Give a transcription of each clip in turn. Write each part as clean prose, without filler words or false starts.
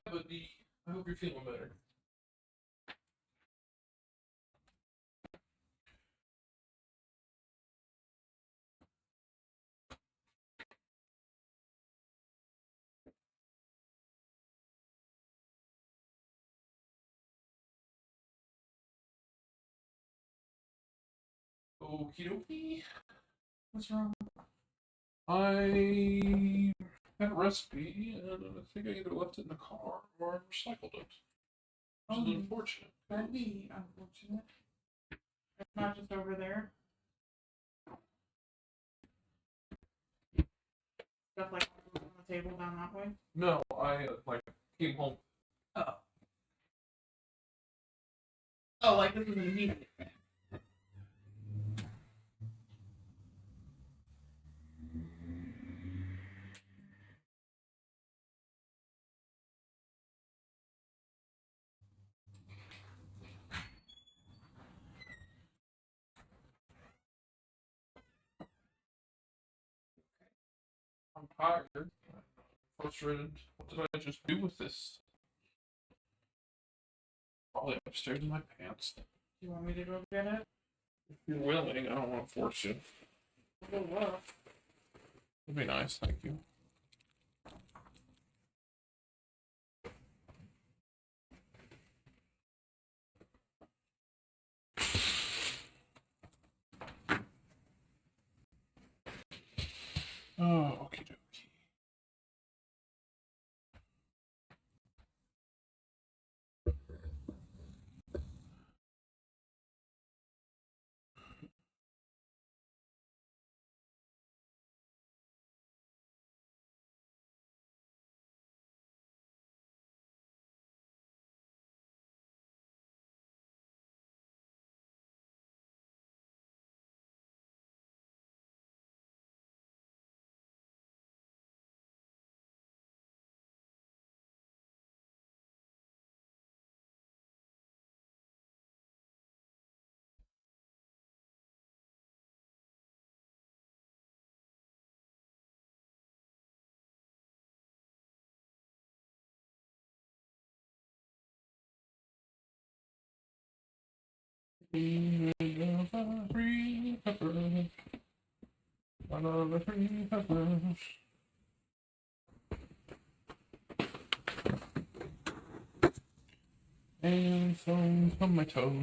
buddy. I hope you're feeling better. Okie dokie. What's wrong? I had a recipe, and I think I either left it in the car or I recycled it. Which is unfortunate. That'd be unfortunate. It's not just over there. Stuff like on the table down that way? No, I came home. Oh. Oh, like this was an immediate thing. I'm tired. I'm frustrated. What did I just do with this? Probably upstairs in my pants. Do you want me to go get it? If you're willing, I don't want to force you. We'll go look. That'd be nice, thank you. Oh, okie dokie. Free peppers. I love the free peppers. And some tomato.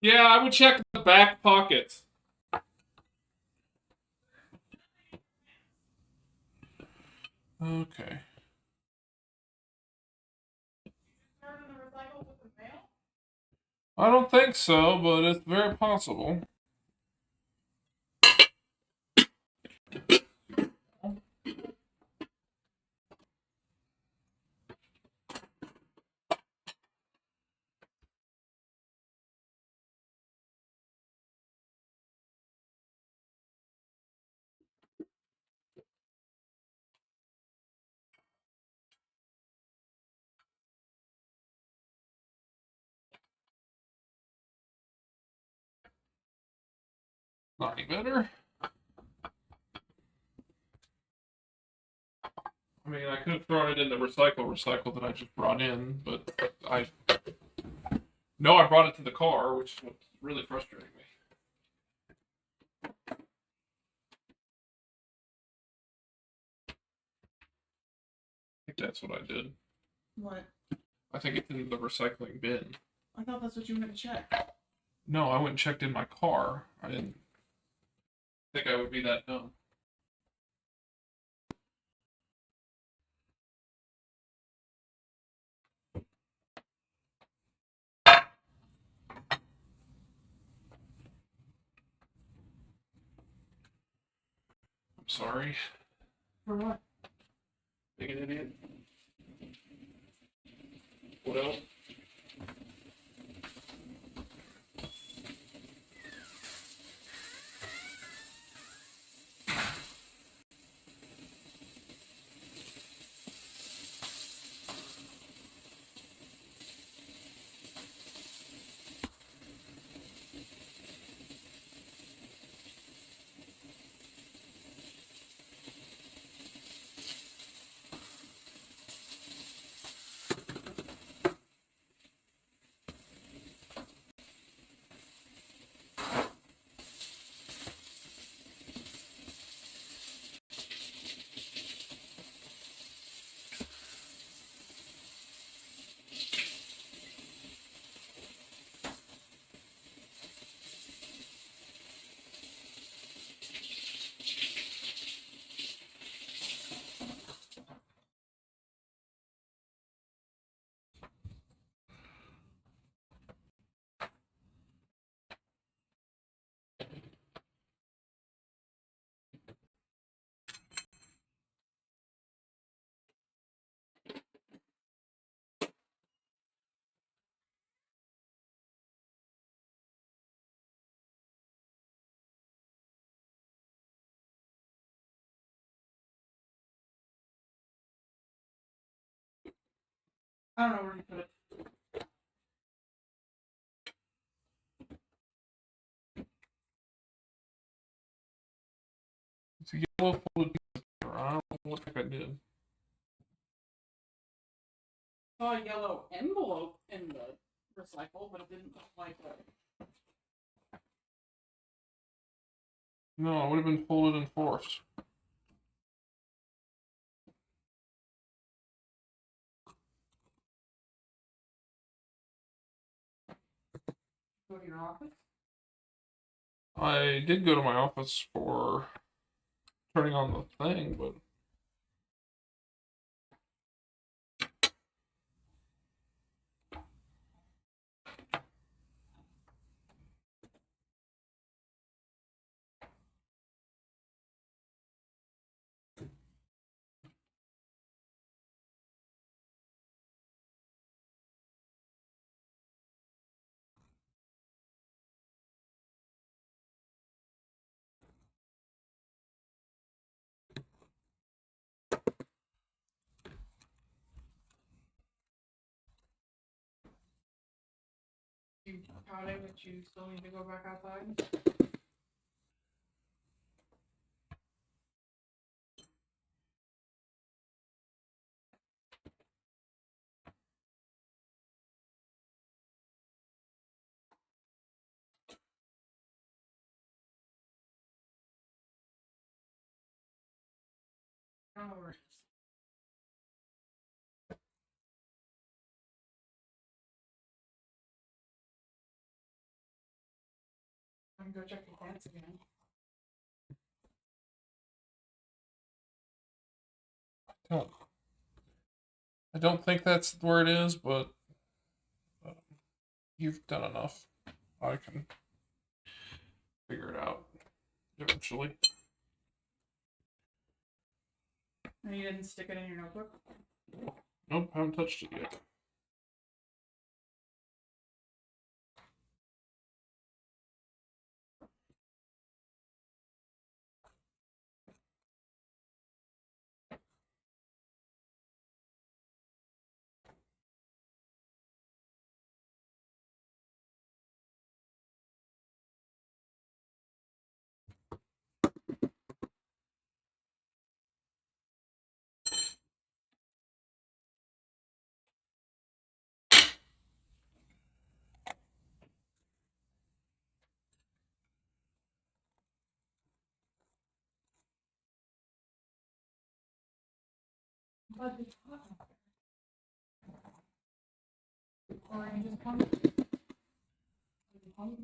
Yeah, I would check the back pockets. Okay. I don't think so, but it's very possible. Not any better. I mean, I could have thrown it in the recycle that I just brought in, but I brought it to the car, which was really frustrating me. I think that's what I did. What? I think it's in the recycling bin. I thought that's what you went to check. No, I went and checked in my car. I didn't think I would be that dumb. I'm sorry. For what? Being an idiot. What else? I don't know where you put it. It's a yellow folded piece of paper. I don't know what the heck I did. Saw a yellow envelope in the recycle, but it didn't look like a. No, it would have been folded and forced. Go to your office. I did go to my office for turning on the thing, but You caught it, but you still need to go back outside. I don't know where it is. I can go check the plants again. I don't think that's where it is, but you've done enough. I can figure it out eventually. And you didn't stick it in your notebook? Nope, haven't touched it yet. But it's hot out there. Or are you just hungry? Are you hungry?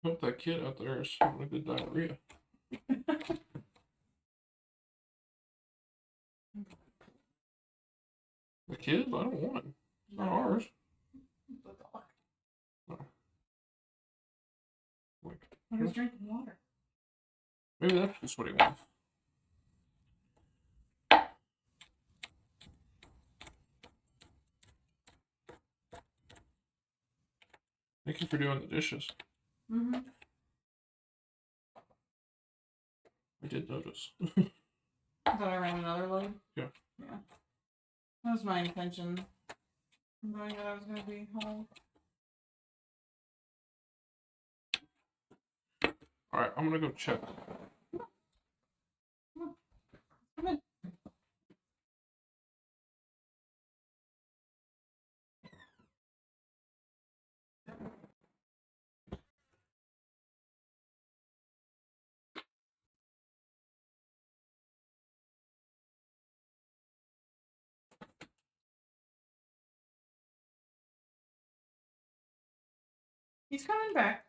Hope that kid out there is having a good diarrhea. The kid? I don't want it. It's not ours. The dog. Oh. Like, When he's drinking water. maybe that's just what he wants. Thank you for doing the dishes. Mm-hmm. I did notice. Thought I ran another load? Yeah. Yeah. That was my intention. Knowing that I was going to be home. Alright, I'm gonna go check. Come in. He's coming back.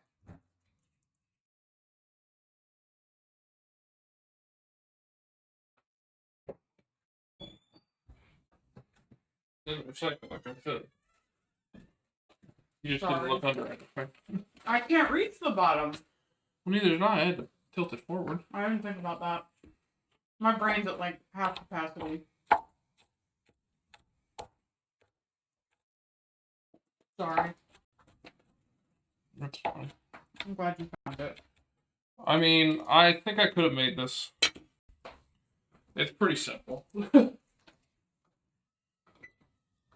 Didn't recycle like I said. You just Sorry. didn't look under it. Okay. I can't reach the bottom. Well, neither did I. I had to tilt it forward. I didn't think about that. My brain's at like half capacity. Sorry. That's fine. I'm glad you found it. I mean, I think I could have made this. It's pretty simple.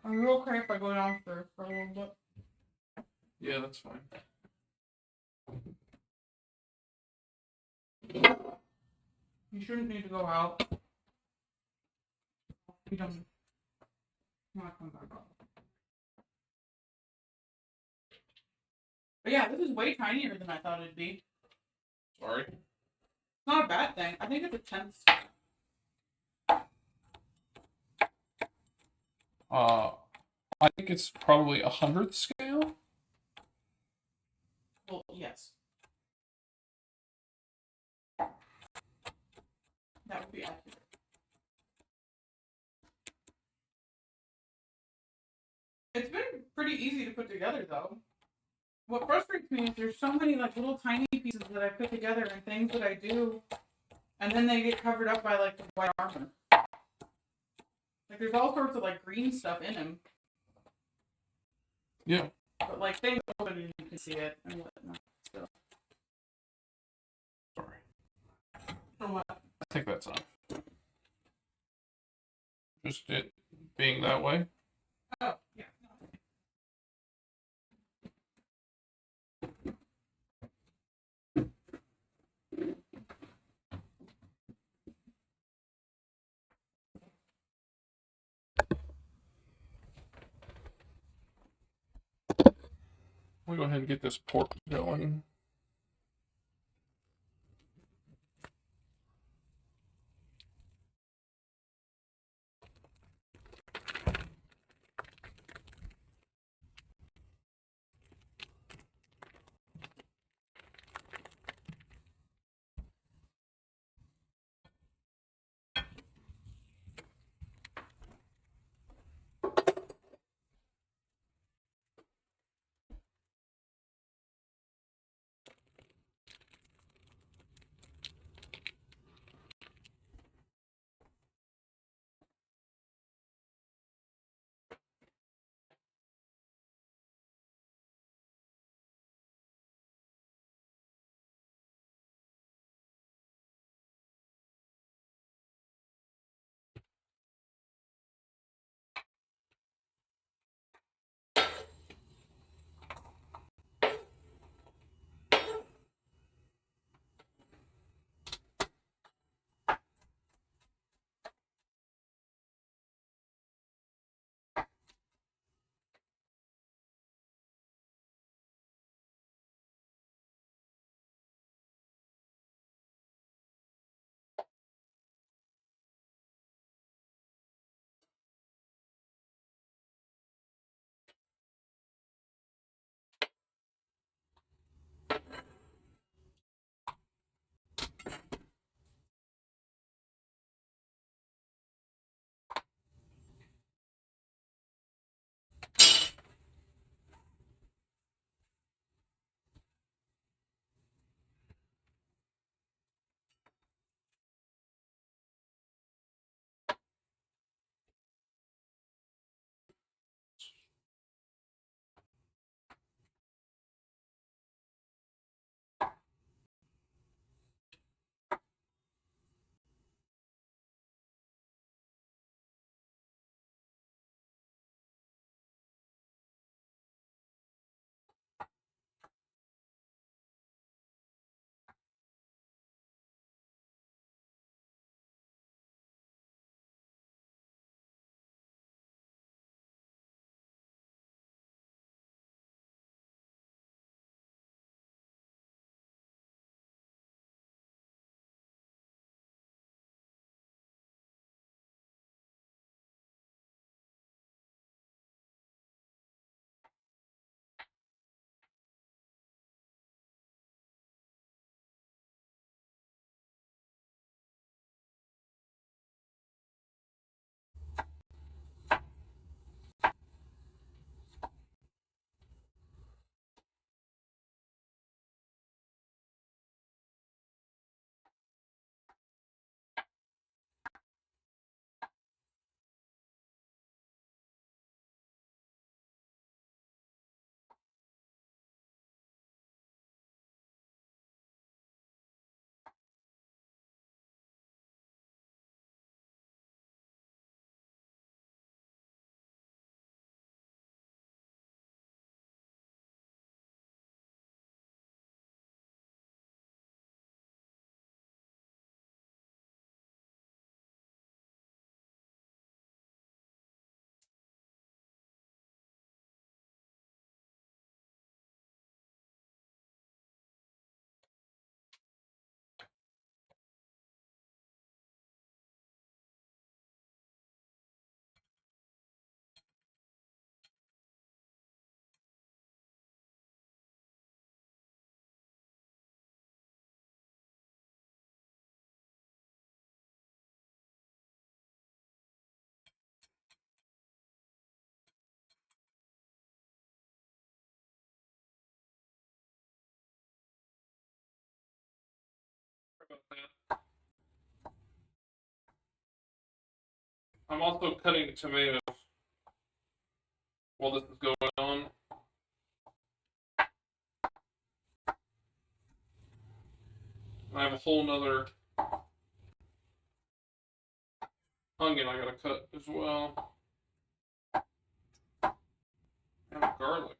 Are you okay if I go downstairs for a little bit? Yeah, that's fine. You shouldn't need to go out. You don't. Not come back up. But yeah, this is way tinier than I thought it'd be. Sorry. It's not a bad thing. I think it's a tenth. I think it's probably 100th scale. Well, yes. That would be accurate. It's been pretty easy to put together, though. What frustrates me is there's so many like little tiny pieces that I put together and things that I do, and then they get covered up by like the white armor. Like there's all sorts of like green stuff in him. Yeah. But like things open and you can see it and whatnot. So. Sorry. For what? I think that's enough. Just it being that way. Oh, yeah. We'll go ahead and get this pork going. about that. I'm also cutting tomatoes while this is going on. I have a whole nother onion I gotta cut as well. And garlic.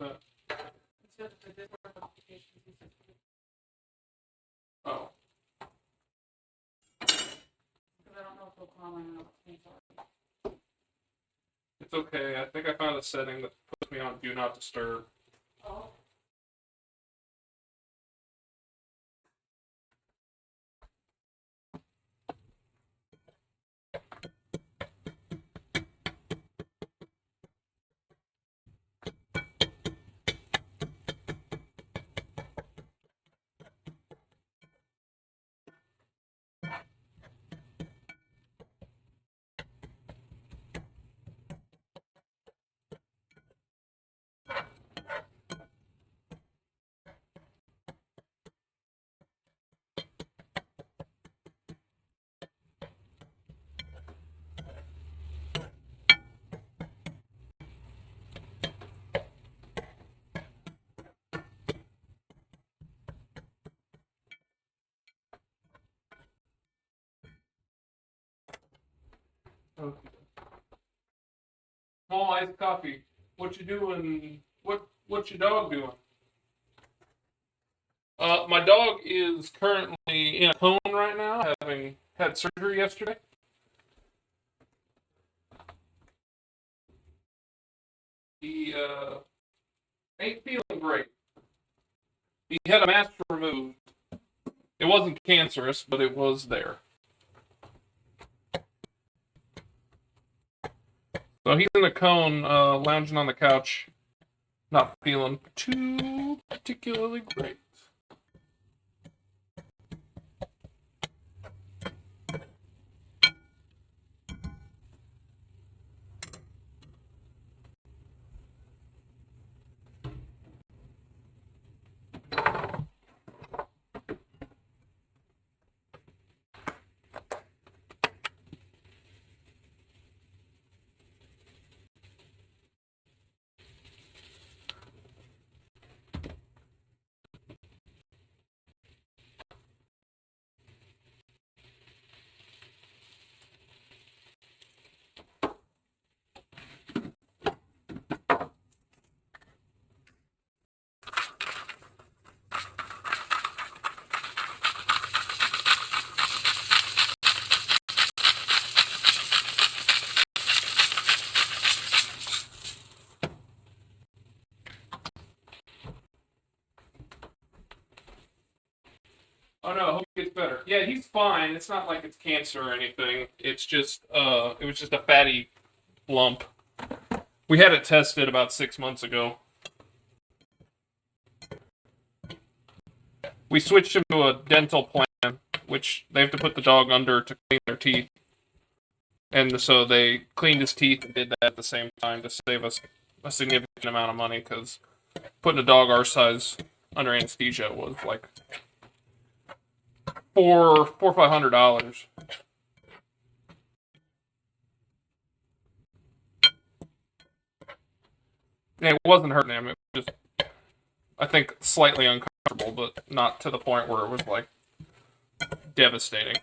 that? It said that the Discord notifications he sent to me, Oh. because I don't know if he'll come on or not. Sorry. It's okay. I think I found a setting that puts me on Do Not Disturb. Oh. Okay. Small iced coffee. What you doing? What's your dog doing? My dog is currently in a cone right now, having had surgery yesterday. He ain't feeling great. He had a mass removed. It wasn't cancerous, but it was there. So he's in a cone, lounging on the couch, not feeling too particularly great. Oh no, I hope he gets better. Yeah, he's fine. It's not like it's cancer or anything. It's just, it was just a fatty lump. We had it tested about 6 months ago. We switched him to a dental plan, which they have to put the dog under to clean their teeth. And so they cleaned his teeth and did that at the same time to save us a significant amount of money, because putting a dog our size under anesthesia was like $400 or $500. And it wasn't hurting him. It was just, I think, slightly uncomfortable, but not to the point where it was like devastating.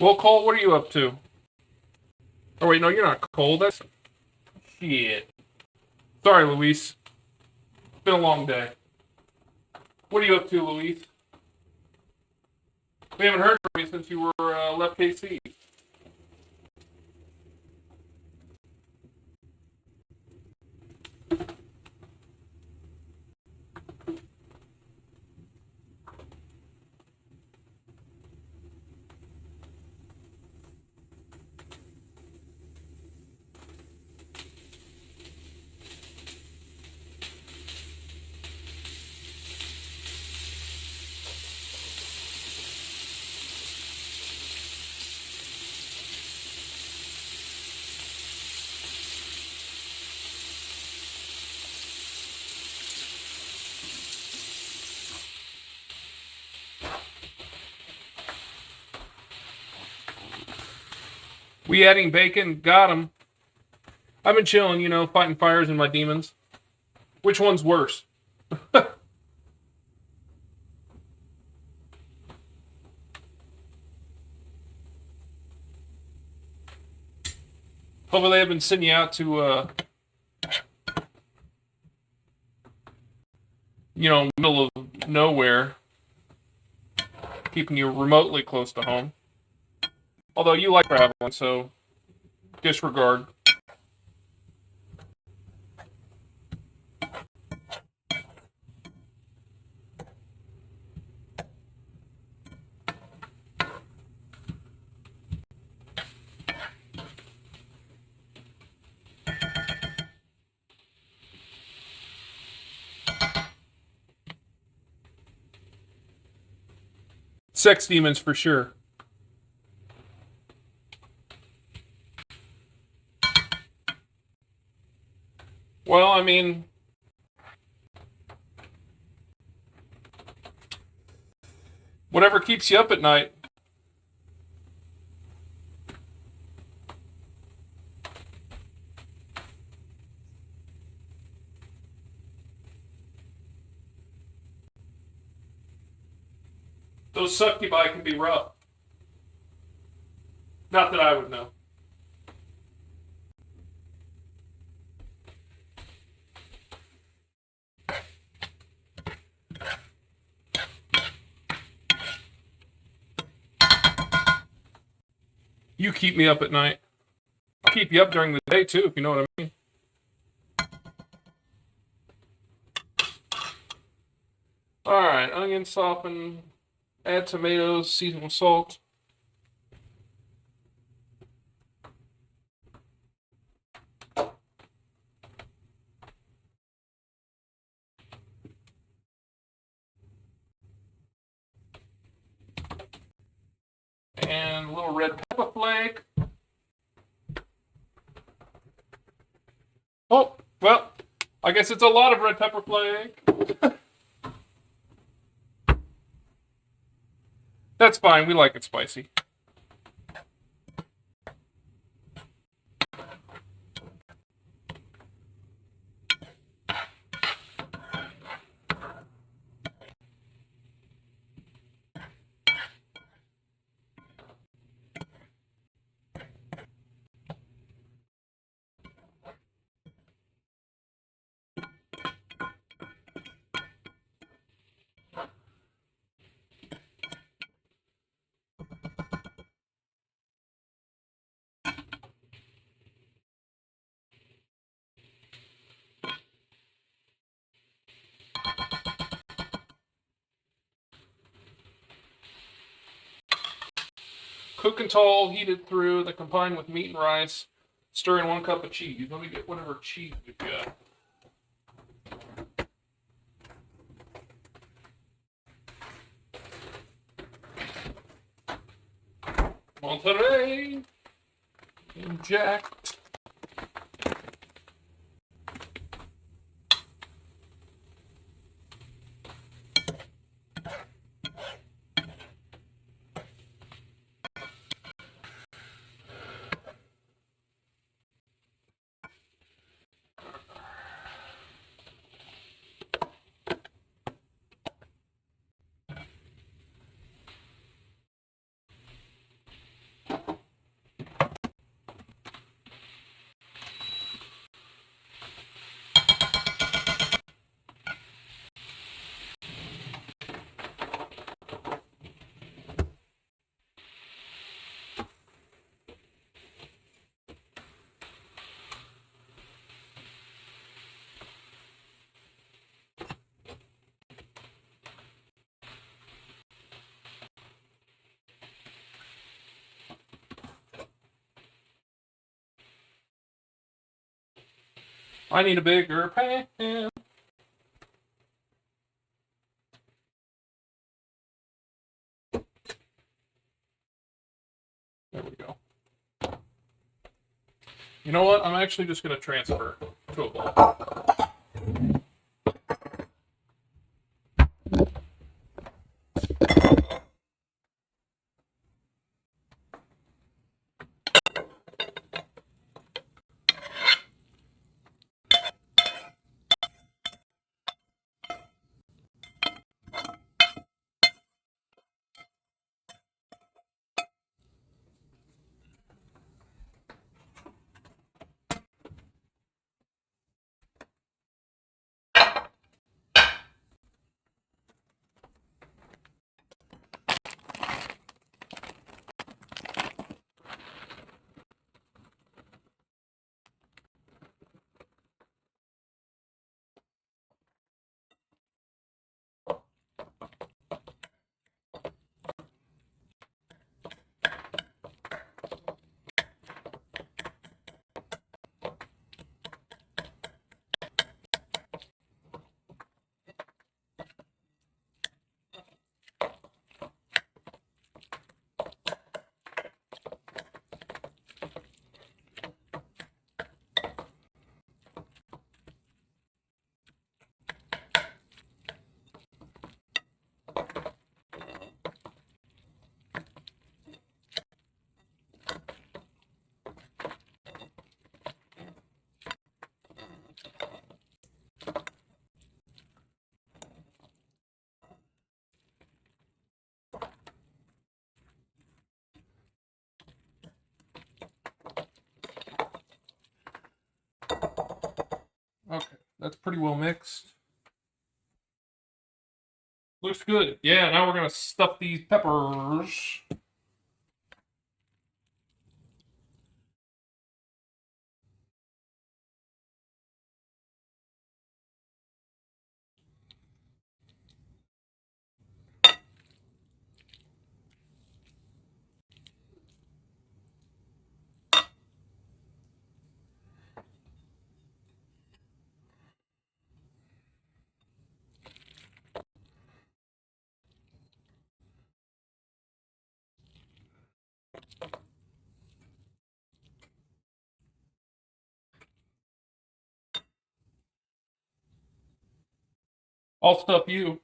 Well, Cole, what are you up to? Oh, wait, no, you're not Cole. That's... Shit. Sorry, Luis. It's been a long day. What are you up to, Luis? We haven't heard from you since you were left KC. We adding bacon? Got him. I've been chilling, you know, fighting fires and my demons. Which one's worse? Hopefully they have been sending you out to, you know, middle of nowhere. Keeping you remotely close to home. Although you like traveling, so disregard. Sex demons for sure. Well, I mean, whatever keeps you up at night. Those succubi can be rough. Not that I would know. You keep me up at night. I'll keep you up during the day too, if you know what I mean. Alright, onion soften, add tomatoes, season with salt. And a little red pepper flake. Oh, well, I guess it's a lot of red pepper flake. That's fine, we like it spicy. Cook until heated through, then combine with meat and rice. Stir in 1 cup of cheese. Let me get whatever cheese we've got. Monterey. Inject. I need a bigger pan. There we go. You know what? I'm actually just going to transfer to a bowl. Okay, that's pretty well mixed. Looks good. Yeah, now we're going to stuff these peppers. I'll stuff you.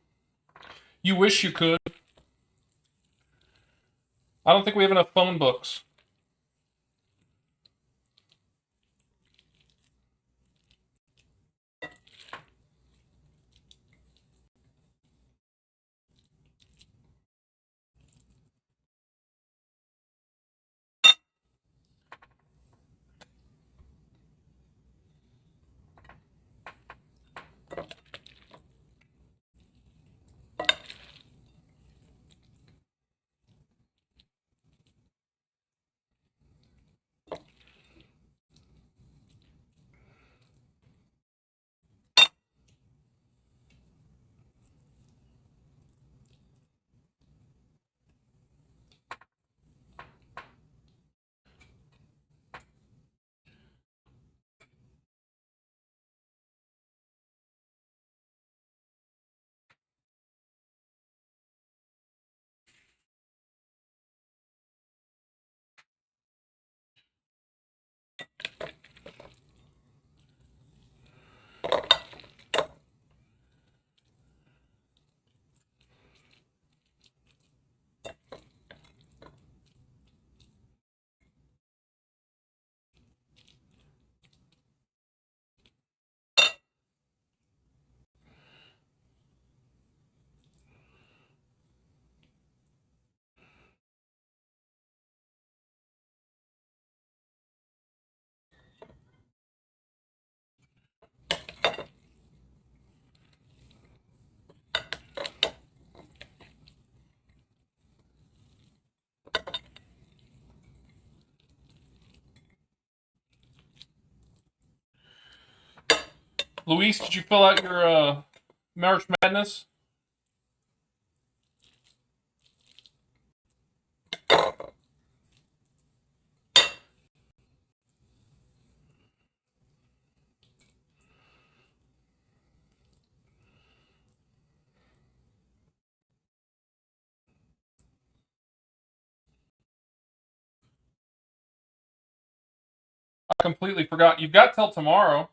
You wish you could. I don't think we have enough phone books. Luis, did you fill out your March Madness? I completely forgot. You've got till tomorrow.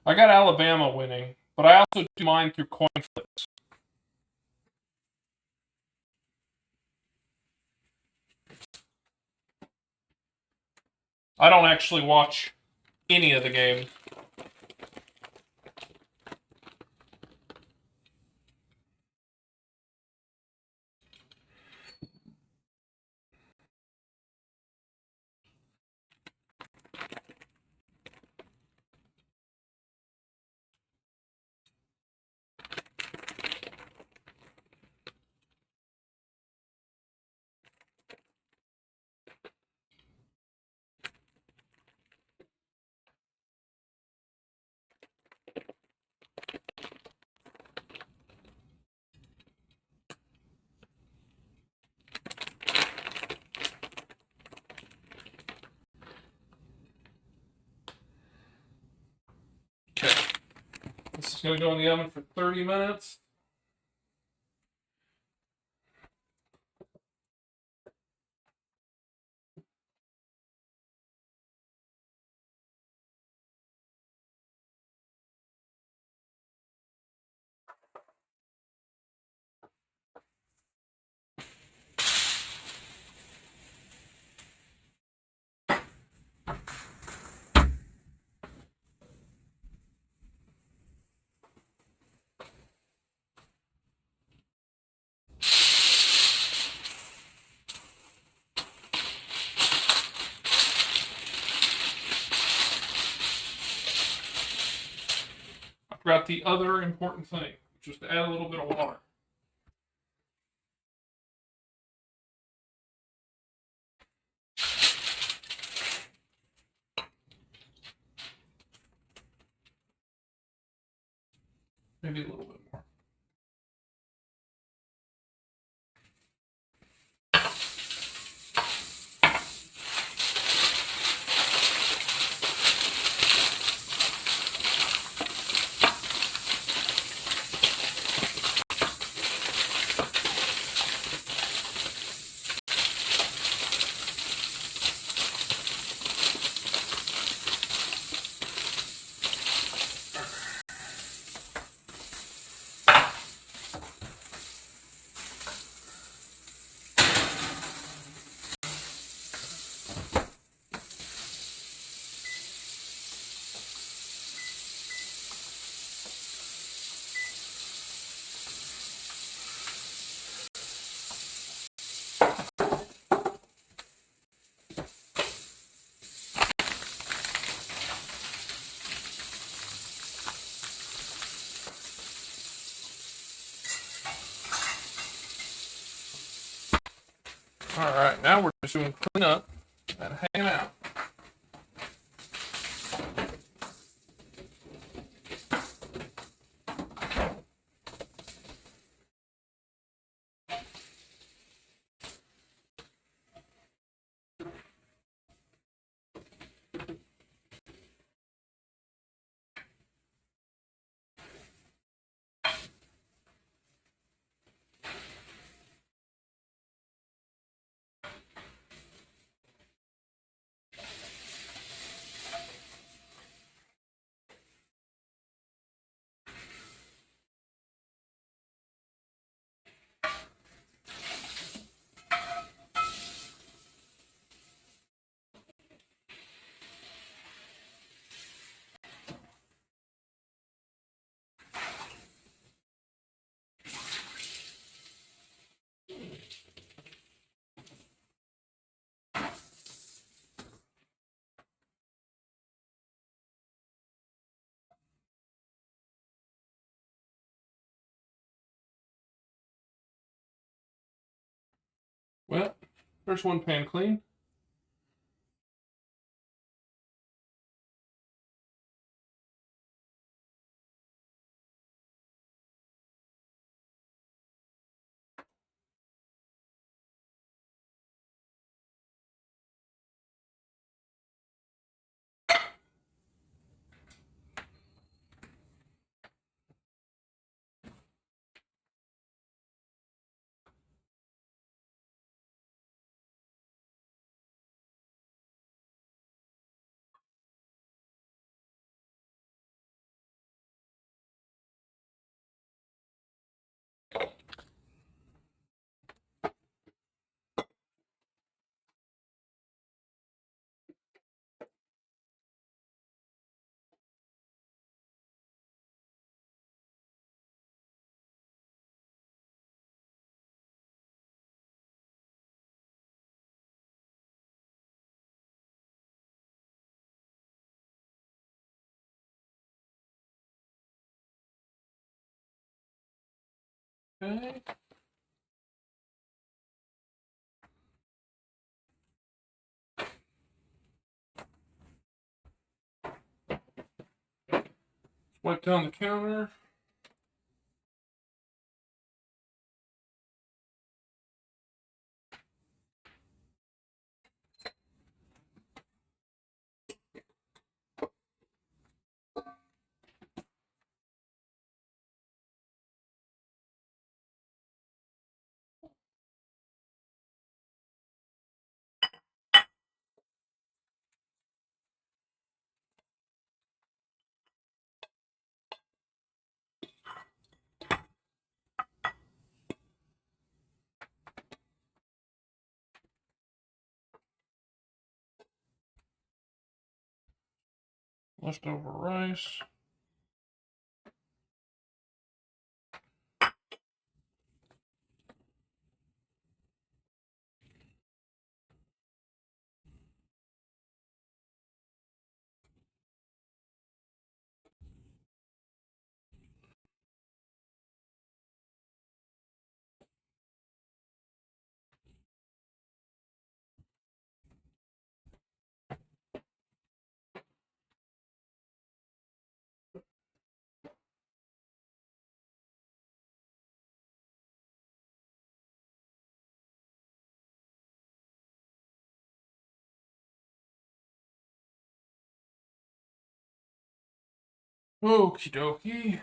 I got Alabama winning, but I also do mine through coin flips. I don't actually watch any of the game. Okay. This is going to go in the oven for 30 minutes. I forgot the other important thing, which is to add a little bit of water. Maybe a little bit more. All right, now we're just doing cleanup and hanging out. Well, there's one pan clean. Okay. Wipe down the counter. Leftover rice. Okie dokie.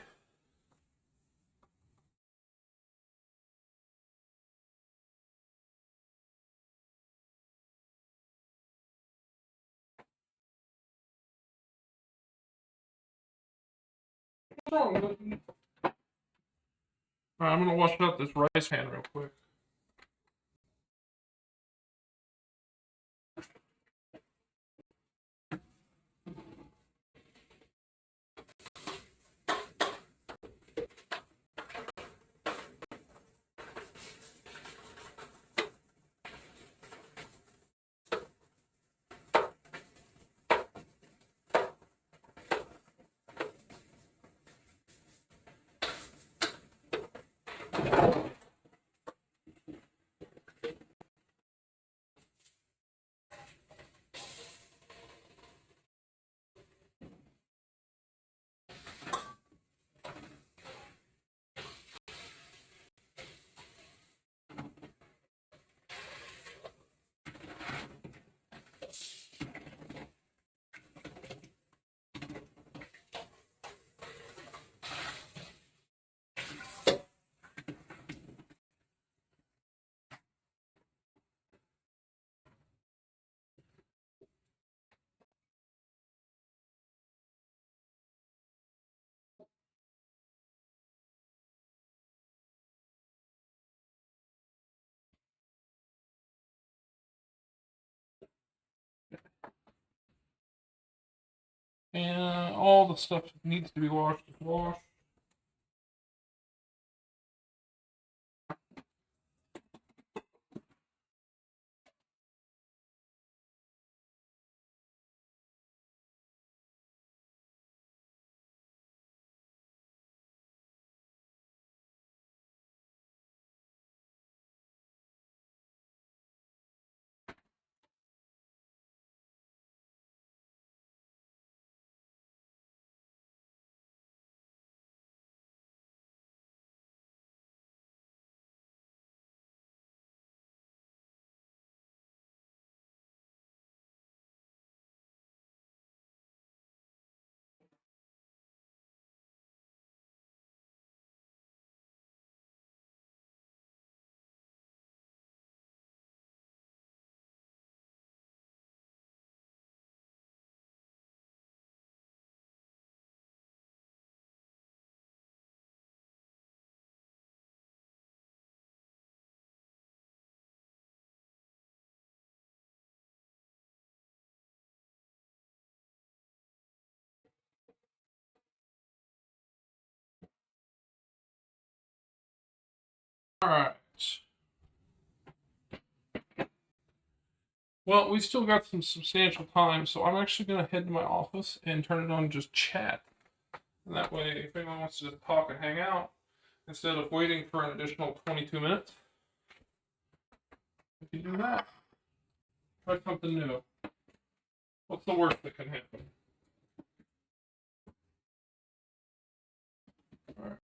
What's wrong with it? Alright, I'm gonna wash out this rice pan real quick. And all the stuff that needs to be washed is washed. Alright. Well, we still got some substantial time, so I'm actually going to head to my office and turn it on just chat. And that way, if anyone wants to just talk and hang out, instead of waiting for an additional 22 minutes, we can do that. Try something new. What's the worst that can happen? Alright.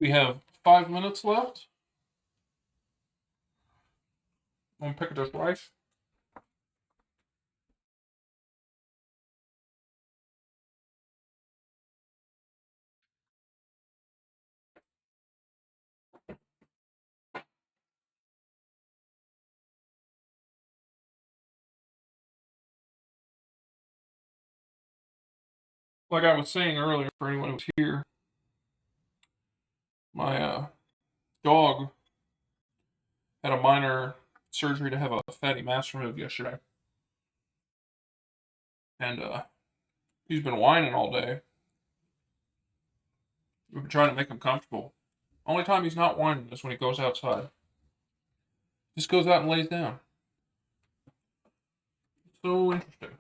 We have 5 minutes left. I'm gonna pick this rice. Like I was saying earlier, for anyone who's here, my dog had a minor surgery to have a fatty mass removed yesterday, and he's been whining all day. We've been trying to make him comfortable. Only time he's not whining is when he goes outside. Just goes out and lays down. So interesting.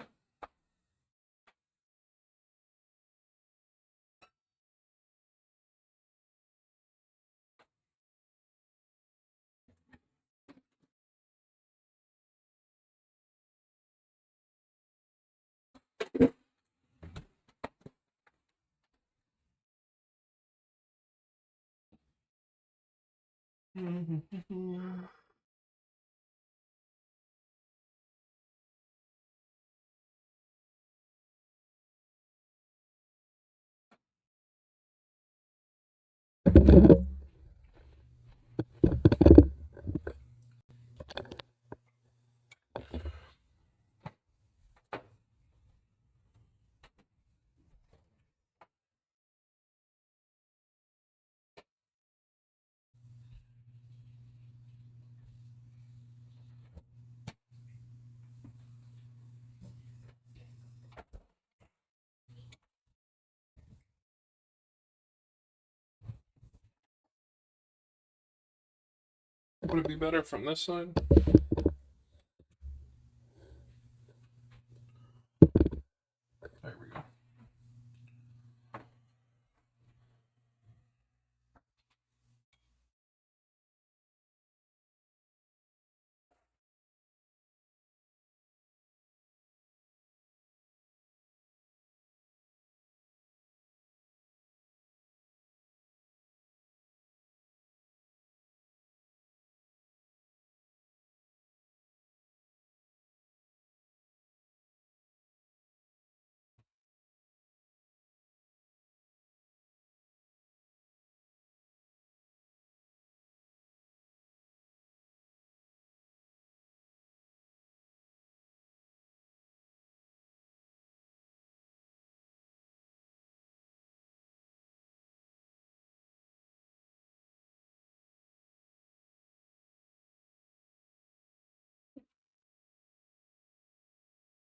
Would it be better from this side? There we go.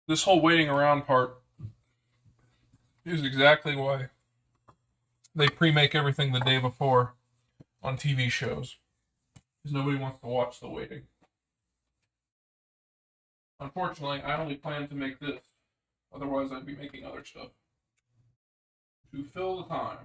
This whole waiting around part is exactly why they pre-make everything the day before on TV shows. Because nobody wants to watch the waiting. Unfortunately, I only plan to make this. Otherwise, I'd be making other stuff. To fill the time.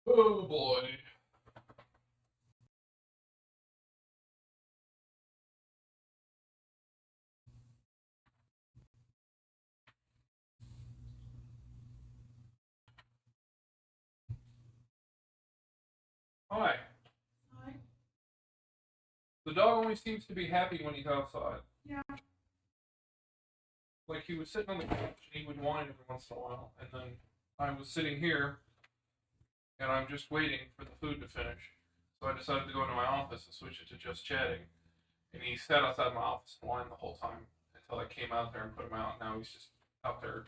Oh boy. Hi. Hi. The dog only seems to be happy when he's outside. Yeah. Like, he was sitting on the couch and he would whine every once in a while. And then I was sitting here and I'm just waiting for the food to finish. So I decided to go into my office and switch it to just chatting. And he sat outside my office and whined the whole time until I came out there and put him out. Now he's just out there.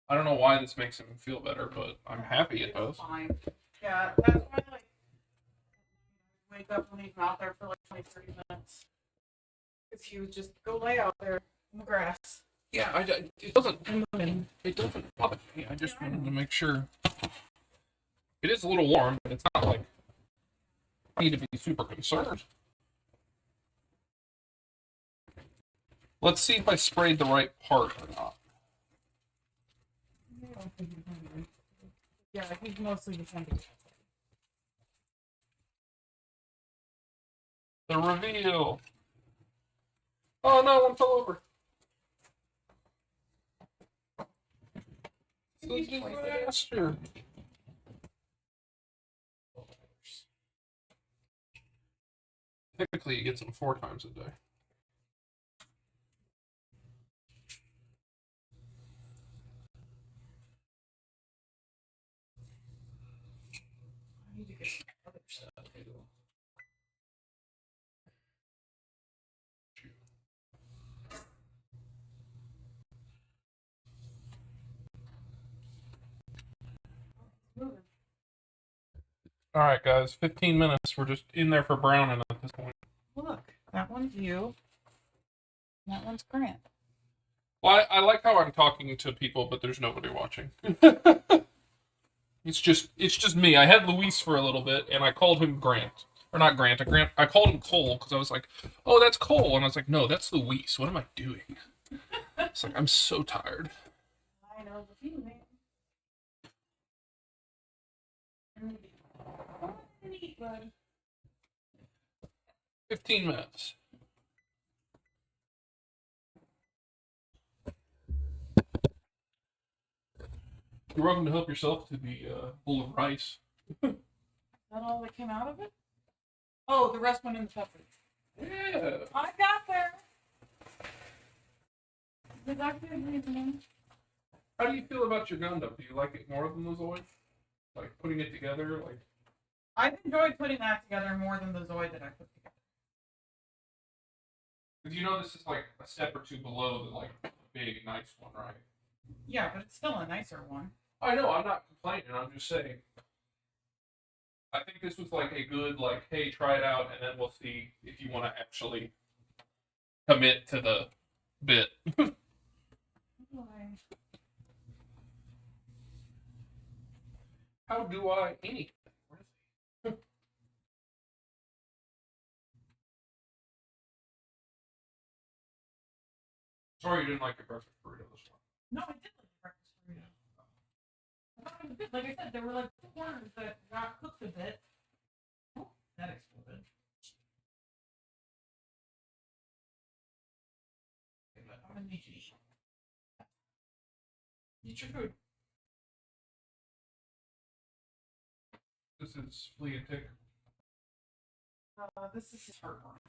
I don't know why this makes him feel better, but I'm happy it does. Fine. Yeah, that's why, like, wake up and leave him out there for like 20, 30 minutes. Because he would just go lay out there in the grass. Yeah, it doesn't bother me. I just wanted to make sure. It is a little warm, but it's not like I need to be super concerned. Let's see if I sprayed the right part or not. Yeah, he's mostly just hungry. The reveal. Oh no, one fell over. Disaster. Typically, he gets them 4 times a day. I need to get some other stuff too. All right, guys, 15 minutes. We're just in there for browning at this point. Look, that one's you. That one's Grant. Well, I like how I'm talking to people, but there's nobody watching. It's just me. I had Luis for a little bit, and I called him Grant. Or not Grant, I called him Cole, because I was like, oh, that's Cole. And I was like, no, that's Luis. What am I doing? It's like, I'm so tired. I know the feeling. 15 minutes. You're welcome to help yourself to the bowl of rice. Is that all that came out of it? Oh, the rest went in the pepper. Yeah. I got there. The doctor reasoning. How do you feel about your Gundam? Do you like it more than the Zoid? Like putting it together? Like, I've enjoyed putting that together more than the Zoid that I put together. because you know this is like a step or two below the like big nice one, right? Yeah, but it's still a nicer one. I know. I'm not complaining. I'm just saying. I think this was like a good like, hey, try it out, and then we'll see if you want to actually commit to the bit. How do I anything? Where is he? Sorry you didn't like your breakfast burrito this one. No, I did like the breakfast burrito. I thought it was good. Like I said, there were like 2 corners that got cooked a bit. Oh, that exploded. Okay, but I'm gonna need you to eat. Eat your food. This is flea and tick. This is his heartworm.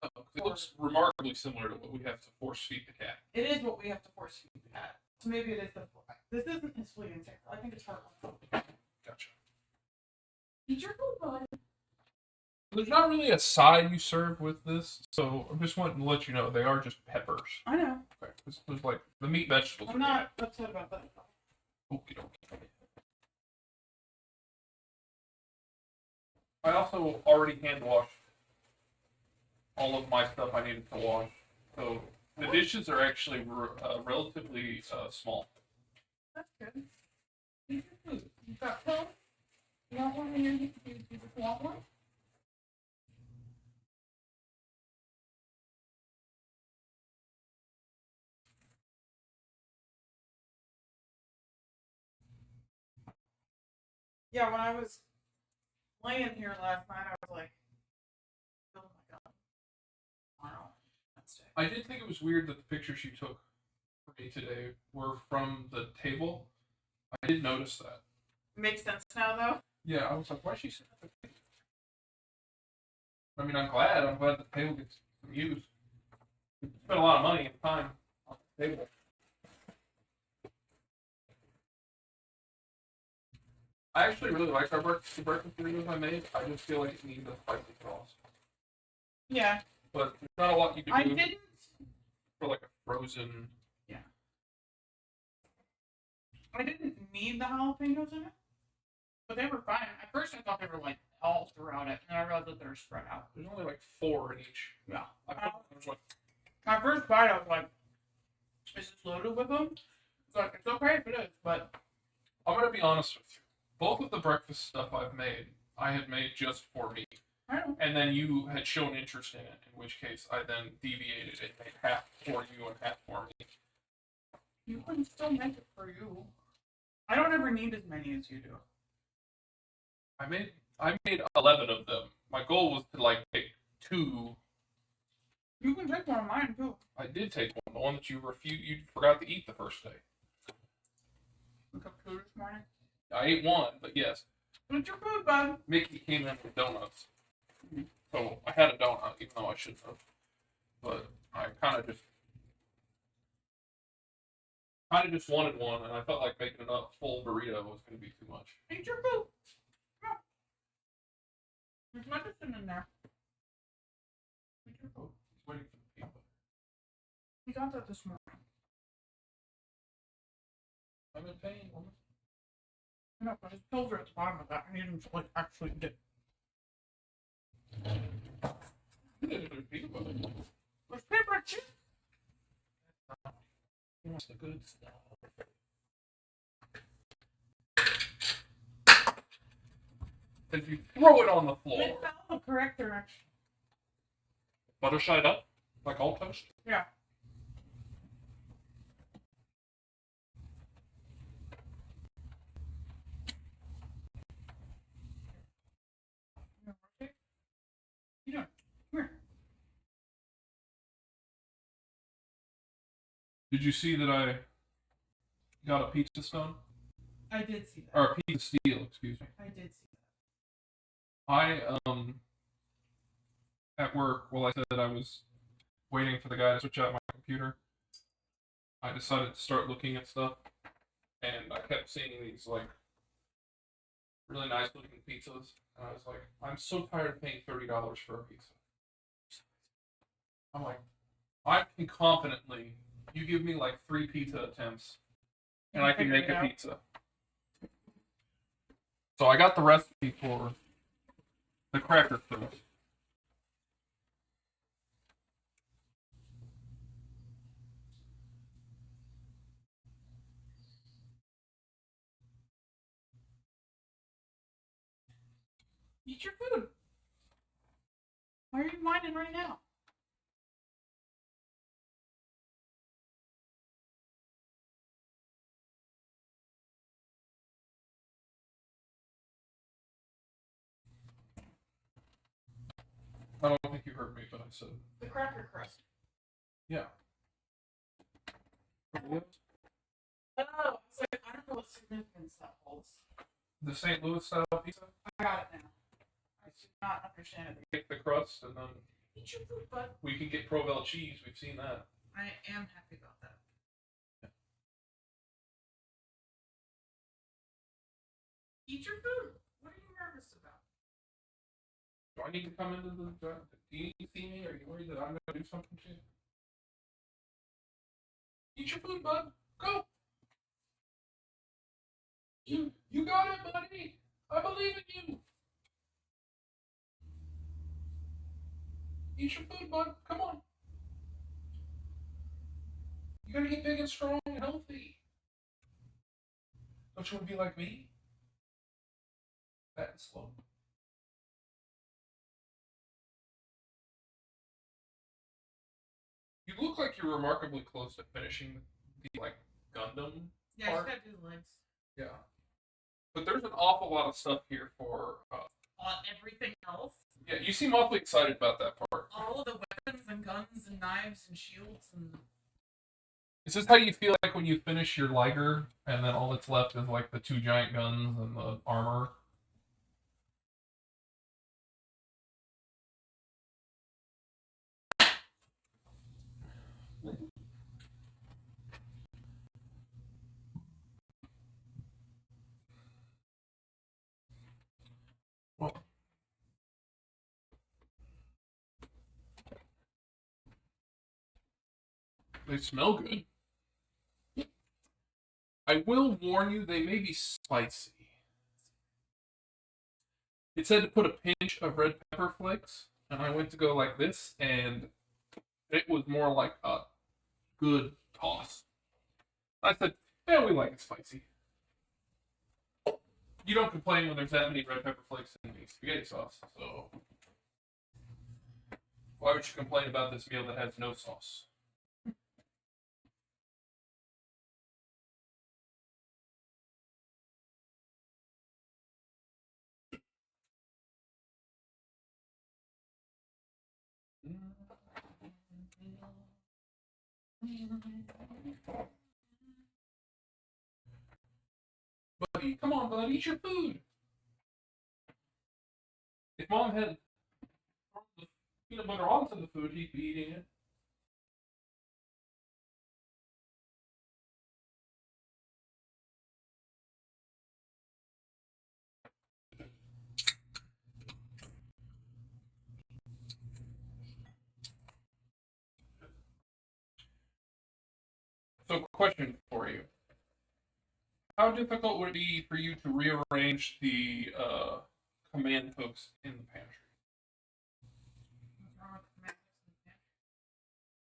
Oh, it looks remarkably similar to what we have to force feed the cat. It is what we have to force feed the cat. So maybe it is the. This isn't his flea and tick. I think it's heartworm. Gotcha. Eat your food, bud. There's not really a side you serve with this, so I just wanted to let you know they are just peppers. I know. Okay. There's like the meat vegetables. I'm not upset about that. Okie dokie. I also already hand washed all of my stuff I needed to wash, so the dishes are actually relatively small. That's good. Eat your food. You've got pills. You want one in your. You just want one? Yeah, when I was laying here last night, I was like, oh my god. Tomorrow. Wednesday. I did think it was weird that the pictures you took for me today were from the table. I did notice that. Makes sense now, though. Yeah, I was like, why is she sitting at the table? I mean, I'm glad. I'm glad the table gets some use. We spent a lot of money and time on the table. I actually really like our breakfast burritos I made. I just feel like it needs a spicy sauce. Yeah. But there's not a lot you can do didn't. for like a frozen. Yeah. I didn't need the jalapenos in it, but they were fine. At first, I thought they were like all throughout it, and I realized that they're spread out. There's only like 4 in each. Yeah. I was like, My first bite, I was like, "Is this loaded with them?" It's like it's okay if it is, but I'm gonna be honest with you. Both of the breakfast stuff I've made, I had made just for me. I don't. And then you had shown interest in it, in which case I then deviated and made half for you and half for me. You can still make it for you. I don't ever need as many as you do. I made 11 of them. My goal was to like pick 2. You can take one of mine too. I did take one, the one that you forgot to eat the first day. We took 2 this morning. I ate 1, but yes. What's your food, bud? Mickey came in with donuts. So I had a donut, even though I shouldn't have. But I kind of just wanted one, and I felt like making a full burrito was going to be too much. Eat your food. Come on. There's medicine in there. Eat your food. He's waiting for the people. We got that this morning. I'm in pain, woman. No, but his pills are at the bottom of that. I need him to like actually get. There's peanut butter. There's paper too. He wants the good stuff. If you throw it on the floor. It fell the correct direction. Butter side up? Like all toast? Yeah. You doing? Come here. Did you see that I got a pizza stone? I did see that. Or a pizza steel, excuse me. I did see that. I, at work, while I said I was waiting for the guy to switch out my computer, I decided to start looking at stuff, and I kept seeing these, like, really nice looking pizzas, and I was like, I'm so tired of paying $30 for a pizza. I'm like, I can confidently, you give me like 3 pizza attempts, and I can make a pizza. So I got the recipe for the cracker crust. Eat your food. Why are you whining right now? I don't think you heard me, but I said, The cracker crust. yeah. Oh, it's like, I don't know what significance that holds. The St. Louis style pizza? I got it now. I did not understand it. Take the crust, and then Eat your food, bud. we can get Provel cheese. We've seen that. I am happy about that. Eat your food. What are you nervous about? Do I need to come into the... Do you need to see me? Are you worried that I'm going to do something to you? Eat your food, bud. Go. You got it, buddy. I believe in you. Eat your food, bud. Come on. You gotta get big and strong and healthy. Don't you want to be like me? Fat and slow. You look like you're remarkably close to finishing the, like, Gundam Yeah, part. I just gotta do the legs. Yeah. But there's an awful lot of stuff here for... On everything else? yeah, you seem awfully excited about that part. All of the weapons and guns and knives and shields and... Is this how you feel like when you finish your Liger, and then all that's left is, like, the 2 giant guns and the armor? They smell good. I will warn you, they may be spicy. It said to put a pinch of red pepper flakes, and I went to go like this, and it was more like a good toss. I said, yeah, we like it spicy. You don't complain when there's that many red pepper flakes in the spaghetti sauce, so why would you complain about this meal that has no sauce? Buddy, come on, bud, eat your food. If Mom had the peanut butter onto the food, he'd be eating it. So, question for you. How difficult would it be for you to rearrange the command hooks in the pantry? What's wrong with the mattress in the pantry?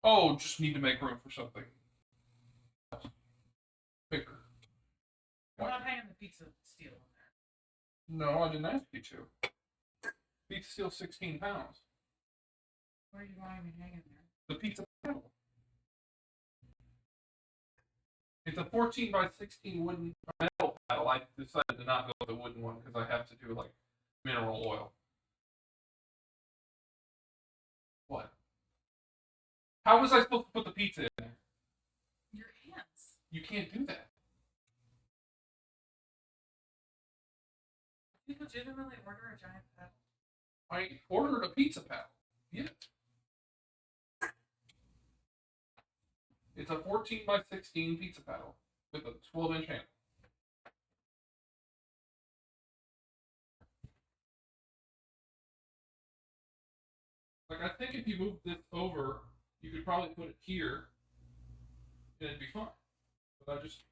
Oh, just need to make room for something bigger. I'm not hanging the pizza steel in there. No, I didn't ask you to. Pizza steel 16 pounds. Where are you wanting me hanging there? The pizza paddle. It's a 14 by 16 wooden metal paddle. I decided to not go with the wooden one because I have to do like mineral oil. What? How was I supposed to put the pizza in there? Your hands. You can't do that. You legitimately order a giant paddle? I ordered a pizza paddle. Yeah. It's a 14 by 16 pizza paddle with a 12-inch handle. Like, I think if you moved this over, you could probably put it here, and it'd be fine. But I just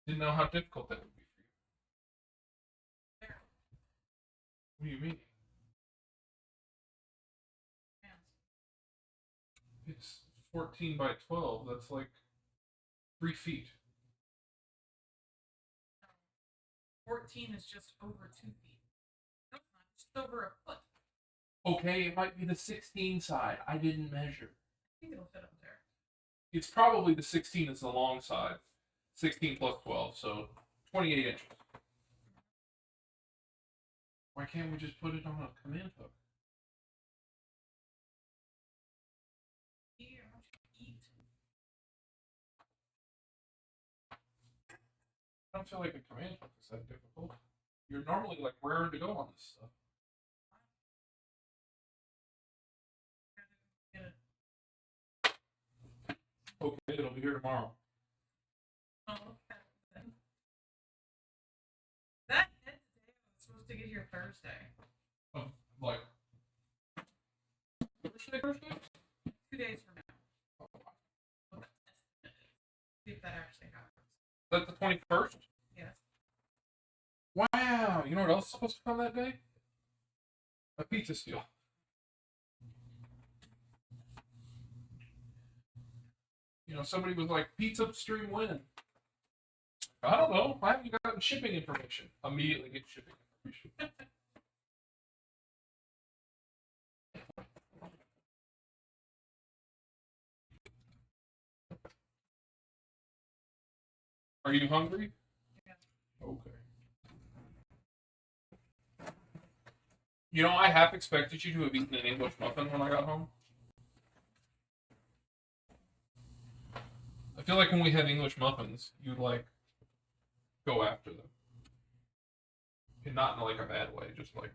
didn't know how difficult that would be for you. There. What do you mean? Hands. It's 14 by 12. That's like 3 feet. 14 is just over 2 feet. No, it's not. It's just over a foot. Okay, it might be the 16 side. I didn't measure. I think it'll fit up there. It's probably the 16 is the long side. 16 plus 12, so 28 inches. Why can't we just put it on a command hook? Here, I want you to eat. I don't feel like a command hook is that difficult. You're normally like raring to go on this stuff. Get it. Okay, it'll be here tomorrow. Oh, okay. Then. That head today was supposed to get here Thursday. Like, Thursday? 2 days from now. Well, that's estimated. See if that actually happens. Is that the 21st? Yes. Wow! You know what else is supposed to come that day? A pizza steel. You know, somebody was like, pizza stream when? I don't know. I haven't gotten shipping information. Immediately get shipping information. Are you hungry? Yeah. Okay. You know, I half expected you to have eaten an English muffin when I got home. I feel like when we have English muffins, you like go after them. And not in like a bad way, just like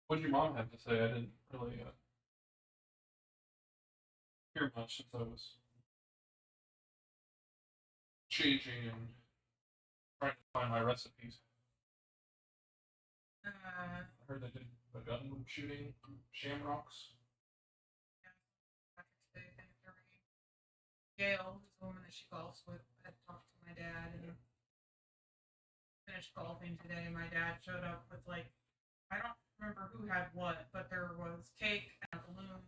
What did your mom have to say? I didn't really hear much since I was changing and trying to find my recipes. I heard they did a gun shooting shamrocks. Gail, who's the woman that she golfs with, had talked to my dad and finished golfing today. My dad showed up with like, I don't remember who had what, but there was cake and a balloon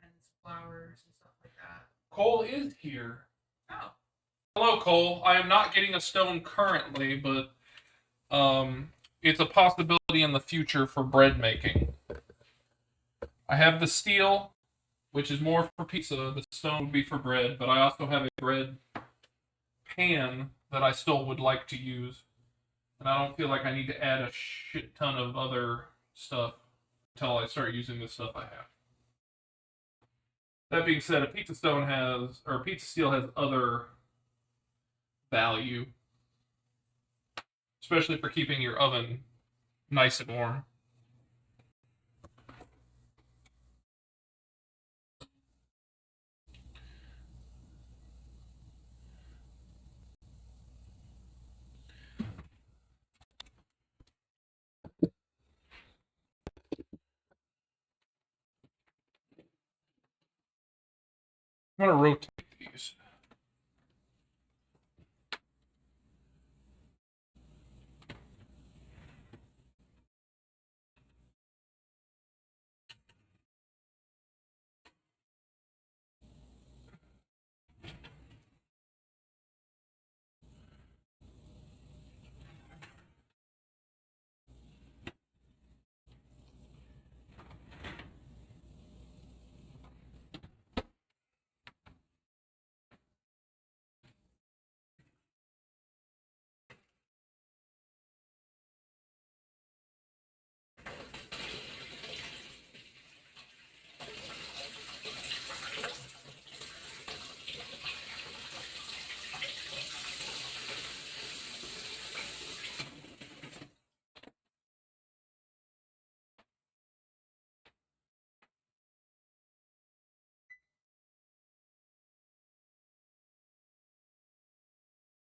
and flowers and stuff like that. Cole is here. Oh. Hello, Cole. I am not getting a stone currently, but it's a possibility in the future for bread making. I have the steel, which is more for pizza. The stone would be for bread, but I also have a bread pan that I still would like to use. And I don't feel like I need to add a shit ton of other stuff until I start using the stuff I have. That being said, a pizza stone has, or a pizza steel has other value, especially for keeping your oven nice and warm. I'm going to rotate these.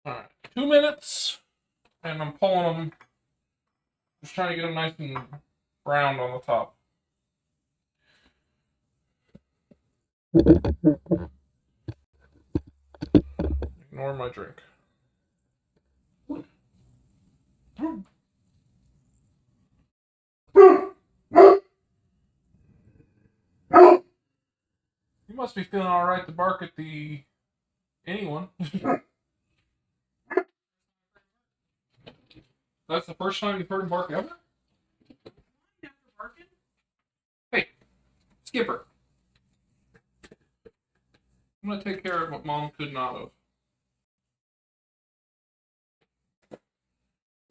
Alright, 2 minutes, and I'm pulling them, just trying to get them nice and browned on the top. Ignore my drink. You must be feeling alright to bark at anyone. That's the first time you've heard him bark ever? After barking? Hey, Skipper. I'm gonna take care of what Mom could not have.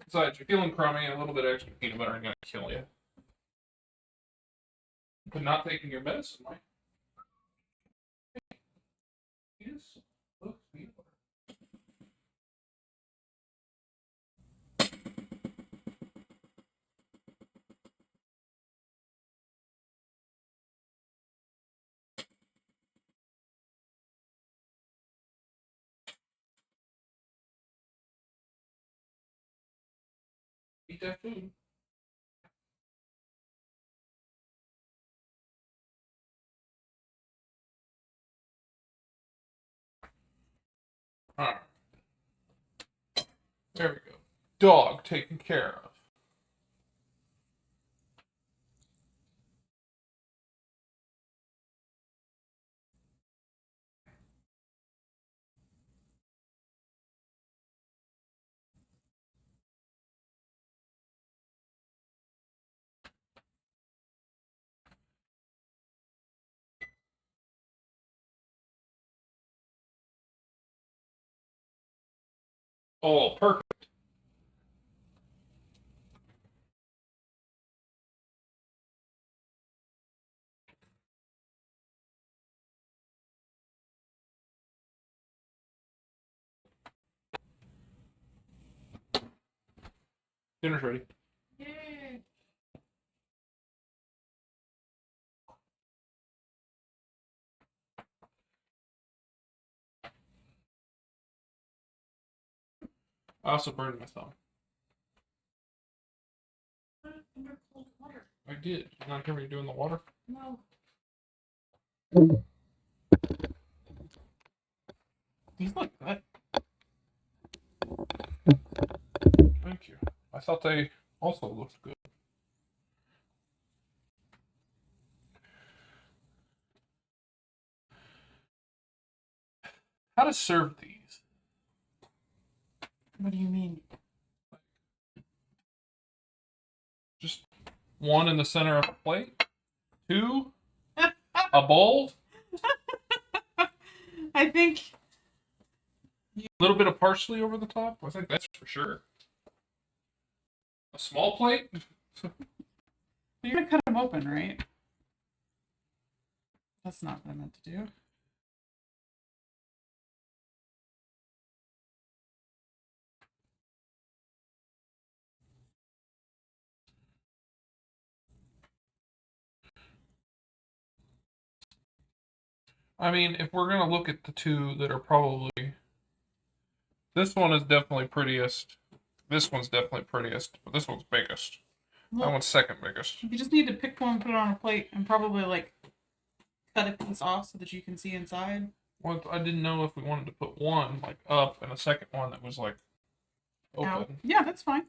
Besides, you're feeling crummy, a little bit extra peanut butter ain't gonna kill you. But not taking your medicine, Mike. Yes. Look, peanut butter. Eat that food. Alright. There we go. Dog taken care of. Oh, perfect. Dinner's ready. Yay. I also burned my thumb. Under cold water. I did. Did you not hear me doing the water? No. These look good. Thank you. I thought they also looked good. How to serve these? What do you mean? Just one in the center of a plate? Two? A bowl? I think A little bit of parsley over the top? I think that's for sure. A small plate? you're gonna cut them open, right? That's not what I meant to do. I mean, if we're going to look at the two that are probably... This one is definitely prettiest. This one's definitely prettiest, but this one's biggest. Well, That one's second biggest. you just need to pick one, put it on a plate, and probably like cut a piece off so that you can see inside. Well, I didn't know if we wanted to put one like up and a second one that was like open. Out. Yeah, that's fine.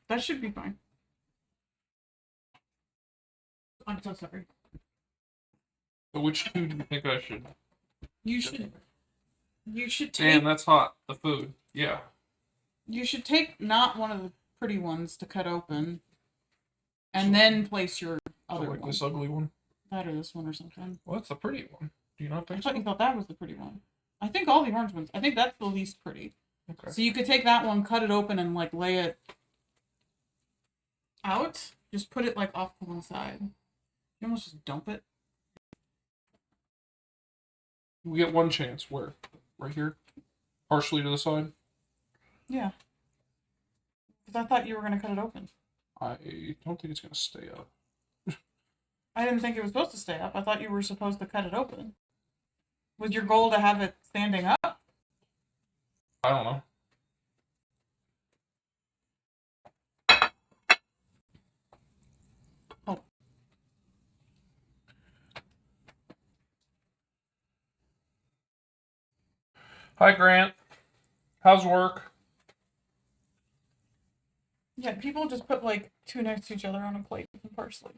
That should be fine. I'm so sorry. So which two do you think I should? You should take. Damn, that's hot. The food. Yeah. You should take not one of the pretty ones to cut open, and then place your So other like one. this ugly one. That or this one or something. Well, that's the pretty one. Do you not I think thought so? you thought that was the pretty one. I think all the orange ones. I think that's the least pretty. Okay. So you could take that one, cut it open, and like lay it out. Just put it like off to one side. You almost just dump it. We get one chance. Where? Right here? Partially to the side? Yeah. Because I thought you were gonna cut it open. I don't think it's going to stay up. I didn't think it was supposed to stay up. I thought you were supposed to cut it open. Was your goal to have it standing up? I don't know. Oh. Hi, Grant. How's work? Yeah, people just put like two next to each other on a plate with parsley.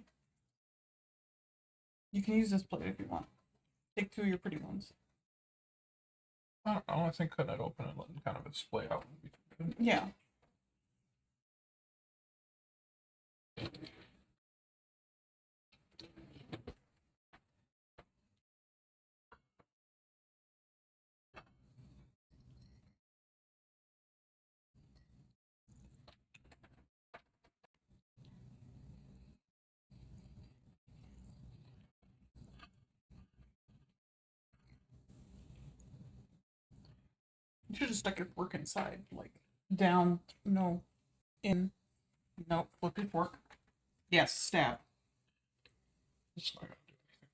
You can use this plate if you want. Take two of your pretty ones. I don't know. I think cutting it open and letting kind of it splay out would be good. Yeah. You should have stuck your fork inside, like down, no, in, no, flip your fork. Yes, stab. It's not gonna do anything.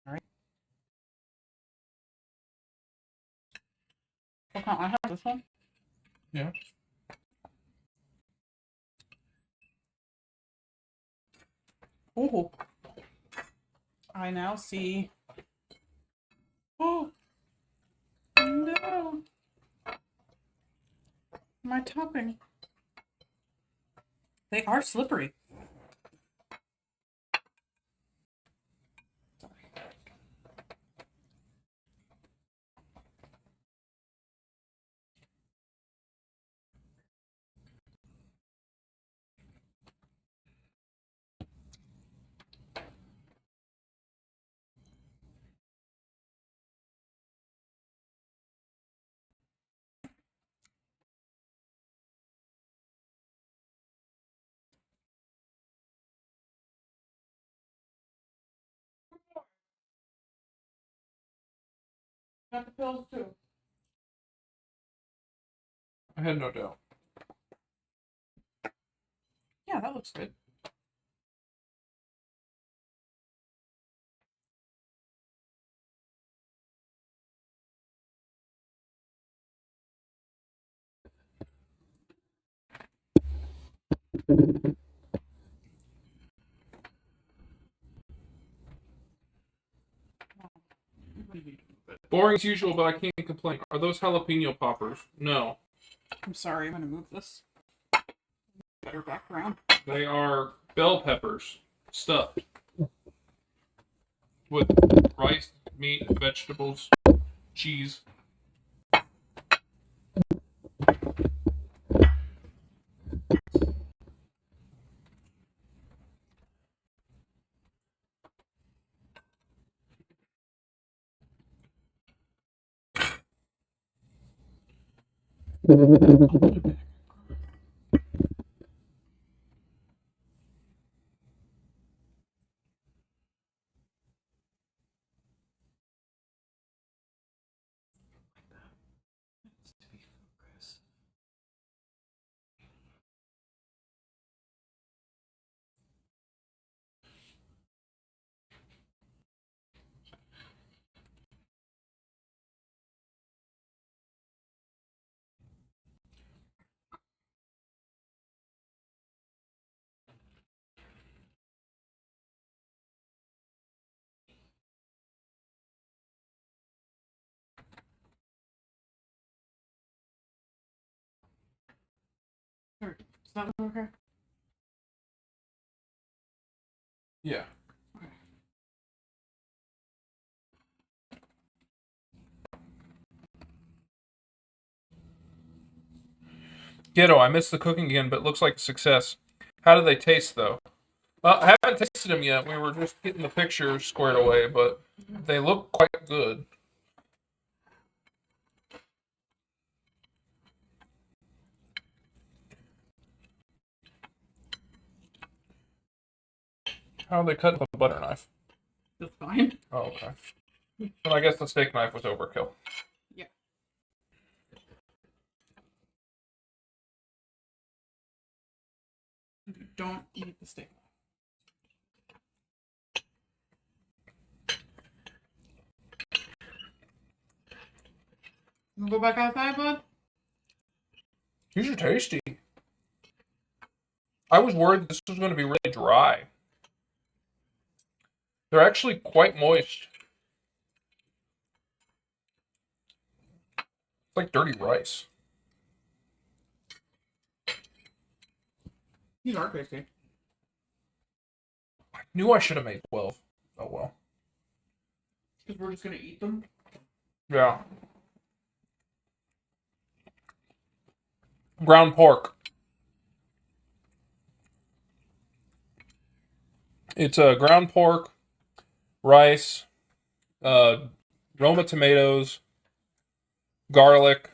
All right. Okay, I have this one. Yeah. Oh, I now see. Oh, no. My topping. They are slippery. Got the pills too. I had no doubt. Yeah, that looks good. Boring as usual, but I can't complain. Are those jalapeno poppers? No. I'm sorry, I'm gonna move this. Better background. They are bell peppers stuffed with rice, meat, vegetables, cheese. Is that okay? Yeah. Okay. Ghetto, I missed the cooking again, but it looks like a success. How do they taste, though? I haven't tasted them yet. We were just getting the pictures squared away, but they look quite good. How are they cut with a butter knife? That's fine. Oh, okay. Well, I guess the steak knife was overkill. Yeah. Don't eat the steak. You wanna go back outside, bud? These are tasty. I was worried this was going to be really dry. They're actually quite moist. It's like dirty rice. These are tasty. I knew I should have made 12. Oh well. Because we're just gonna eat them. Yeah. Ground pork. It's ground pork, rice, Roma tomatoes, garlic,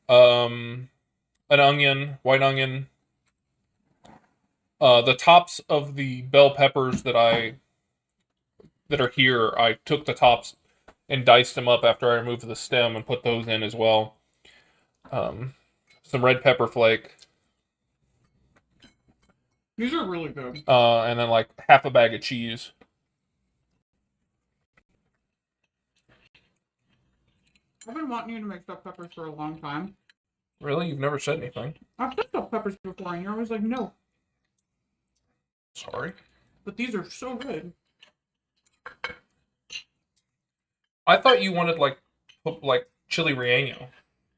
an onion, white onion. The tops of the bell peppers that are here, I took the tops and diced them up after I removed the stem and put those in as well. Some red pepper flake. These are really good. And then like half a bag of cheese. I've been wanting you to make stuffed peppers for a long time. Really? You've never said anything? I've said stuffed peppers before, and you're always like, no. Sorry. But these are so good. I thought you wanted like chili relleno,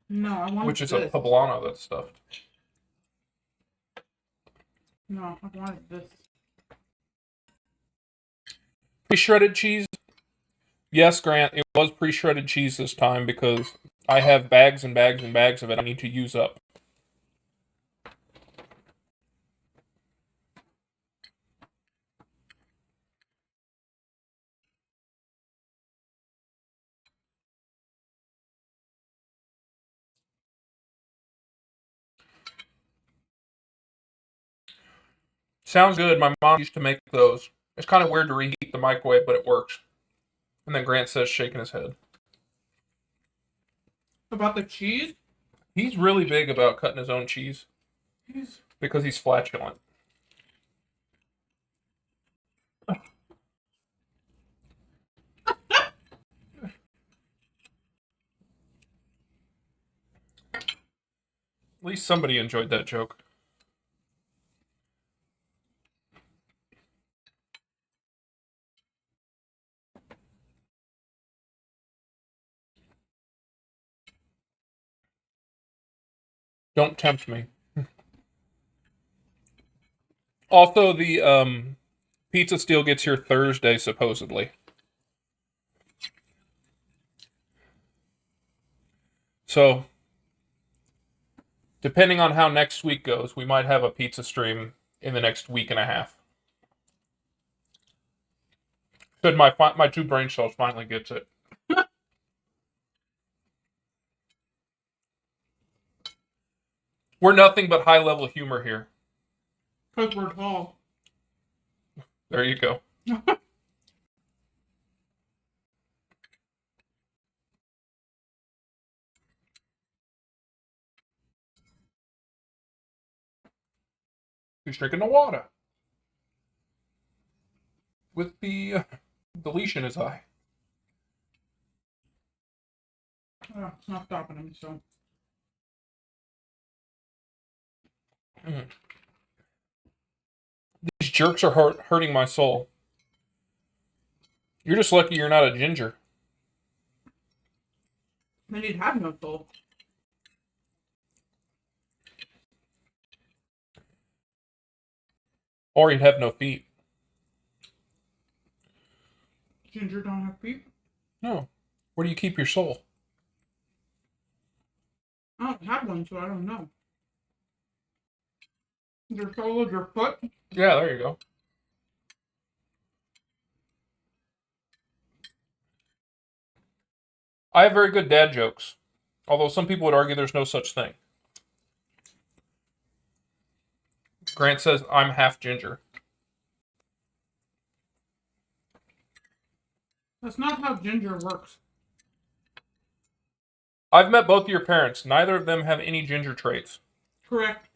No, I wanted which is this. a poblano that's stuffed. No, I wanted this. Pre-shredded cheese? Yes, Grant, it was pre-shredded cheese this time because I have bags and bags and bags of it I need to use up. Sounds good. My mom used to make those. It's kind of weird to reheat the microwave, but it works. And then Grant says, shaking his head. About the cheese? He's really big about cutting his own cheese because he's flatulent. At least somebody enjoyed that joke. Don't tempt me. Also, the pizza still gets here Thursday, supposedly. So, depending on how next week goes, we might have a pizza stream in the next week and a half. Should my two brain cells finally gets it. We're nothing but high-level humor here. Because we're tall. There you go. He's drinking the water. With the deletion in his eye. Oh, it's not stopping him, so. These jerks are hurting my soul. You're just lucky you're not a ginger. Then you'd have no soul. Or you'd have no feet. Ginger don't have feet? No. Where do you keep your soul? I don't have one, so I don't know. Your soul is your foot? Yeah, there you go. I have very good dad jokes. Although some people would argue there's no such thing. Grant says, I'm half ginger. That's not how ginger works. I've met both of your parents. Neither of them have any ginger traits. Correct.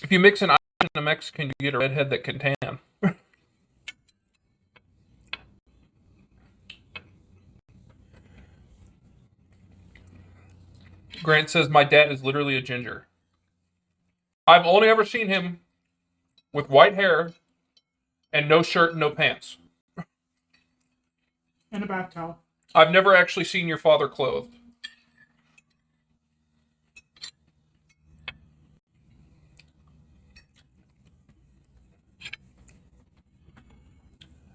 If you mix an Irish and a Mexican, you get a redhead that can tan. Grant says, my dad is literally a ginger. I've only ever seen him with white hair and no shirt and no pants. And a bath towel. I've never actually seen your father clothed.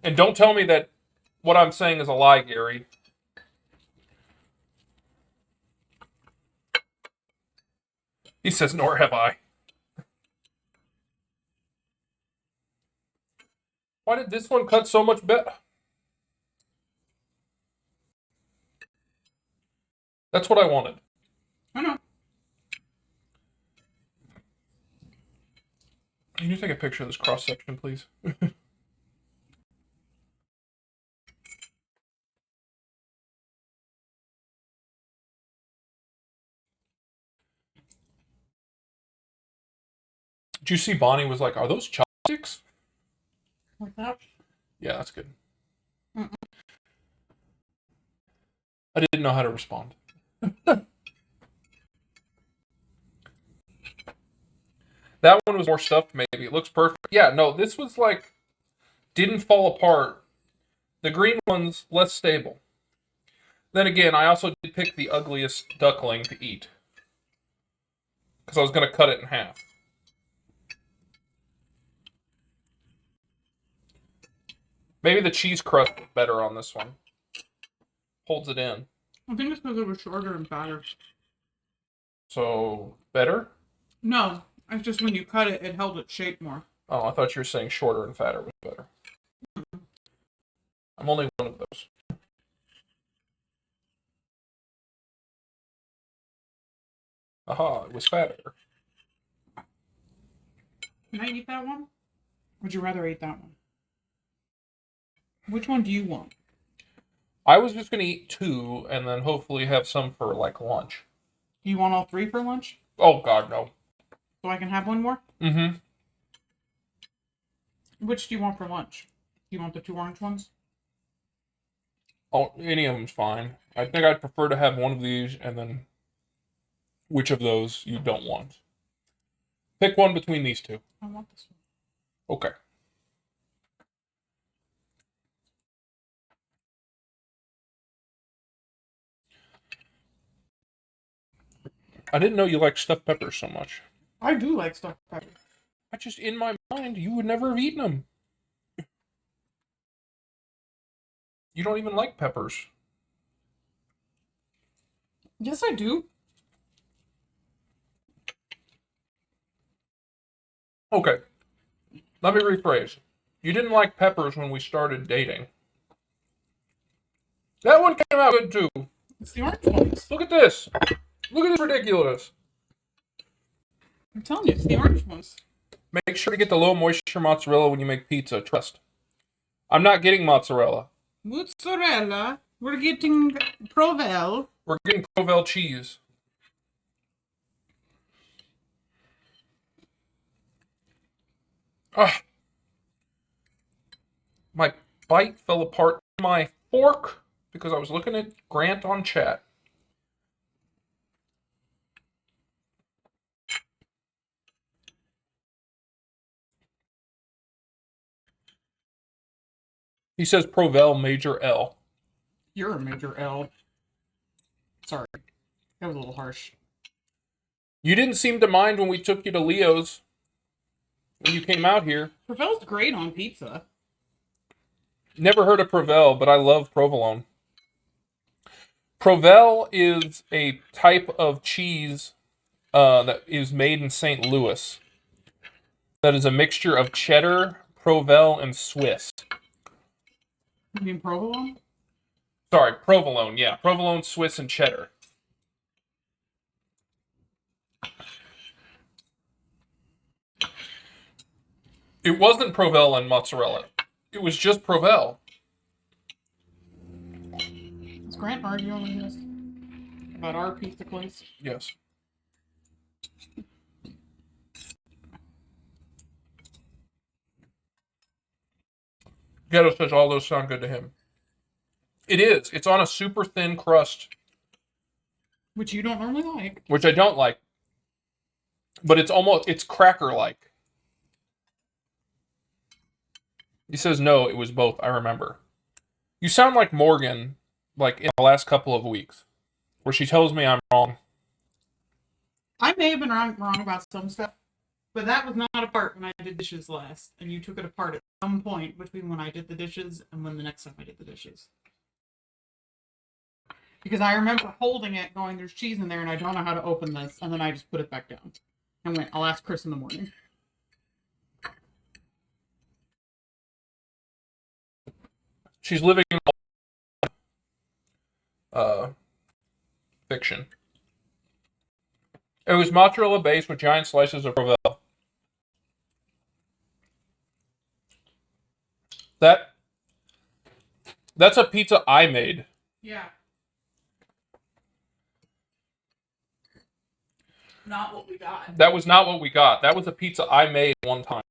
And don't tell me that what I'm saying is a lie, Gary. He says, nor have I. Why did this one cut so much better? That's what I wanted. I know. Can you take a picture of this cross section, please? Did you see Bonnie was like, are those chopsticks? Like that? Yeah, that's good. Mm-mm. I didn't know how to respond. That one was more stuffed, maybe. It looks perfect. Yeah, no, this was like, didn't fall apart. The green one's less stable. Then again, I also did pick the ugliest duckling to eat. Because I was going to cut it in half. Maybe the cheese crust is better on this one. Holds it in. I think it's because it was shorter and fatter. So, better? No, it's just when you cut it, it held its shape more. Oh, I thought you were saying shorter and fatter was better. I'm only one of those. Aha, it was fatter. Can I eat that one? Would you rather eat that one? Which one do you want? I was just going to eat 2 and then hopefully have some for like lunch. Do you want all 3 for lunch? Oh, God, no. So I can have one more? Mm-hmm. Which do you want for lunch? Do you want the 2 orange ones? Oh, any of them's fine. I think I'd prefer to have one of these and then which of those you don't want. Pick one between these 2. I want this one. Okay. I didn't know you liked stuffed peppers so much. I do like stuffed peppers. I just, in my mind, you would never have eaten them. You don't even like peppers. Yes, I do. Okay. Let me rephrase. You didn't like peppers when we started dating. That one came out good too. It's the orange ones. Look at this. Look at this ridiculous. I'm telling you, it's the orange ones. Make sure to get the low moisture mozzarella when you make pizza. Trust. I'm not getting mozzarella. Mozzarella. We're getting Provel. We're getting Provel cheese. Ah. My bite fell apart in my fork because I was looking at Grant on chat. He says Provel major L. You're a major L. Sorry. That was a little harsh. You didn't seem to mind when we took you to Leo's when you came out here. Provel's great on pizza. Never heard of Provel, but I love provolone. Provel is a type of cheese that is made in St. Louis. That is a mixture of cheddar, Provel, and Swiss. You mean provolone? Sorry, provolone. Yeah, provolone, Swiss, and cheddar. It wasn't Provel and mozzarella. It was just Provel. Is Grant arguing with us about our pizza place? Yes. Ghetto says all those sound good to him. It is. It's on a super thin crust. Which you don't normally like. Which I don't like. But it's cracker-like. He says no, it was both, I remember. You sound like Morgan, like in the last couple of weeks, where she tells me I'm wrong. I may have been wrong about some stuff, but that was not apart when I did dishes last, and you took it apart at some point between when I did the dishes and when the next time I did the dishes. Because I remember holding it, going, there's cheese in there, and I don't know how to open this, and then I just put it back down. And went, I'll ask Chris in the morning. She's living in fiction. It was mozzarella based with giant slices of Provel. That's a pizza I made. Yeah. Not what we got. That was not what we got. That was a pizza I made one time.